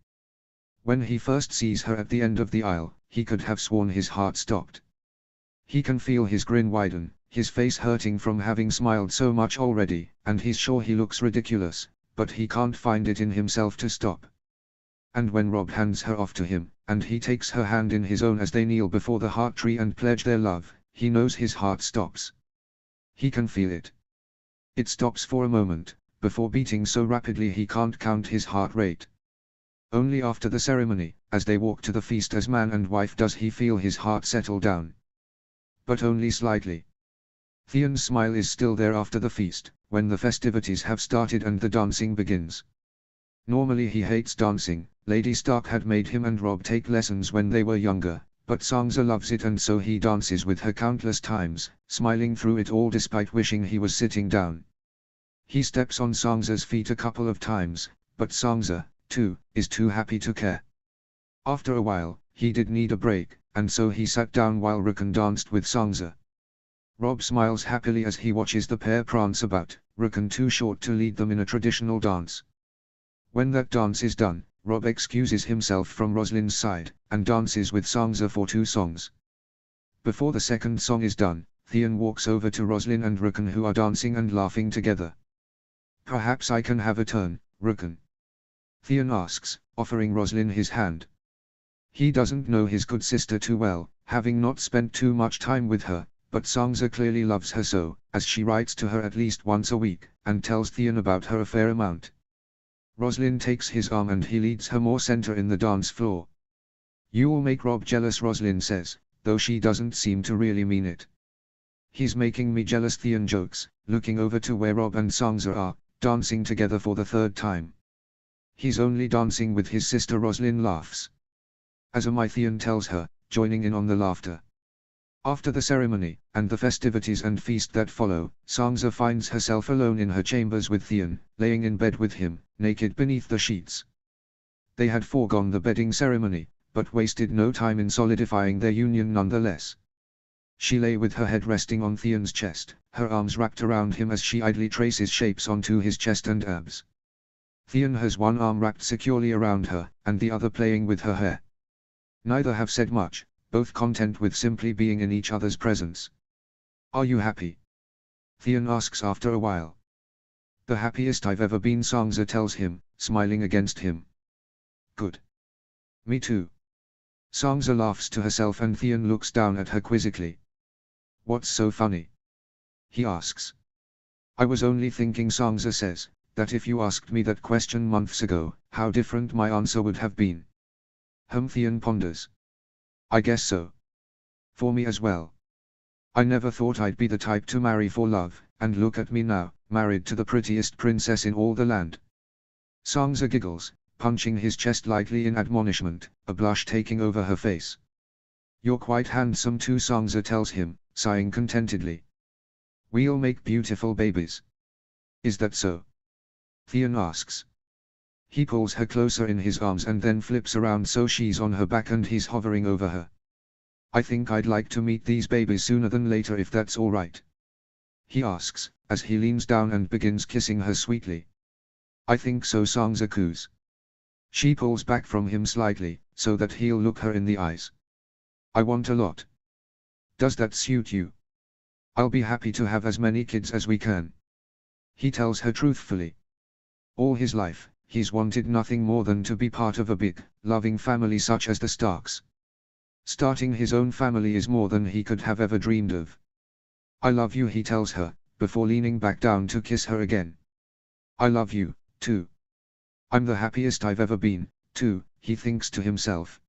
A: When he first sees her at the end of the aisle, he could have sworn his heart stopped. He can feel his grin widen, his face hurting from having smiled so much already, and he's sure he looks ridiculous, but he can't find it in himself to stop. And when Rob hands her off to him, and he takes her hand in his own as they kneel before the heart tree and pledge their love, he knows his heart stops. He can feel it. It stops for a moment, before beating so rapidly he can't count his heart rate. Only after the ceremony, as they walk to the feast as man and wife, does he feel his heart settle down. But only slightly. Theon's smile is still there after the feast, when the festivities have started and the dancing begins. Normally he hates dancing. Lady Stark had made him and Rob take lessons when they were younger, but Sansa loves it and so he dances with her countless times, smiling through it all despite wishing he was sitting down. He steps on Sansa's feet a couple of times, but Sansa, too, is too happy to care. After a while, he did need a break, and so he sat down while Rukun danced with Sangza. Rob smiles happily as he watches the pair prance about, Rukun too short to lead them in a traditional dance. When that dance is done, Rob excuses himself from Rosalind's side, and dances with Sangza for 2 songs. Before the second song is done, Theon walks over to Rosalind and Rukun, who are dancing and laughing together. "Perhaps I can have a turn, Rukun?" Theon asks, offering Rosalind his hand. He doesn't know his good sister too well, having not spent too much time with her, but Sangza clearly loves her so, as she writes to her at least once a week, and tells Theon about her a fair amount. Rosalind takes his arm and he leads her more center in the dance floor. "You will make Rob jealous," Rosalind says, though she doesn't seem to really mean it. "He's making me jealous," Theon jokes, looking over to where Rob and Sangza are, dancing together for the 3rd time. "He's only dancing with his sister," Rosalind laughs. "As am I," Theon tells her, joining in on the laughter. After the ceremony, and the festivities and feast that follow, Sangza finds herself alone in her chambers with Theon, laying in bed with him, naked beneath the sheets. They had foregone the bedding ceremony, but wasted no time in solidifying their union nonetheless. She lay with her head resting on Theon's chest, her arms wrapped around him as she idly traces shapes onto his chest and abs. Theon has one arm wrapped securely around her, and the other playing with her hair. Neither have said much, both content with simply being in each other's presence. "Are you happy?" Theon asks after a while. "The happiest I've ever been," Sangza tells him, smiling against him. "Good. Me too." Sangza laughs to herself and Theon looks down at her quizzically. "What's so funny?" he asks. "I was only thinking," Sangza says, "that if you asked me that question months ago, how different my answer would have been." Theon ponders. "I guess so. For me as well. I never thought I'd be the type to marry for love, and look at me now, married to the prettiest princess in all the land." Sangza giggles, punching his chest lightly in admonishment, a blush taking over her face. "You're quite handsome too," Sangza tells him, sighing contentedly. "We'll make beautiful babies." "Is that so?" Theon asks. He pulls her closer in his arms and then flips around so she's on her back and he's hovering over her. "I think I'd like to meet these babies sooner than later, if that's all right," he asks, as he leans down and begins kissing her sweetly. "I think so," Sangza coos. She pulls back from him slightly, so that he'll look her in the eyes. "I want a lot. Does that suit you?" "I'll be happy to have as many kids as we can," he tells her truthfully. All his life, he's wanted nothing more than to be part of a big, loving family such as the Starks. Starting his own family is more than he could have ever dreamed of. "I love you," he tells her, before leaning back down to kiss her again. "I love you, too. I'm the happiest I've ever been, too," he thinks to himself.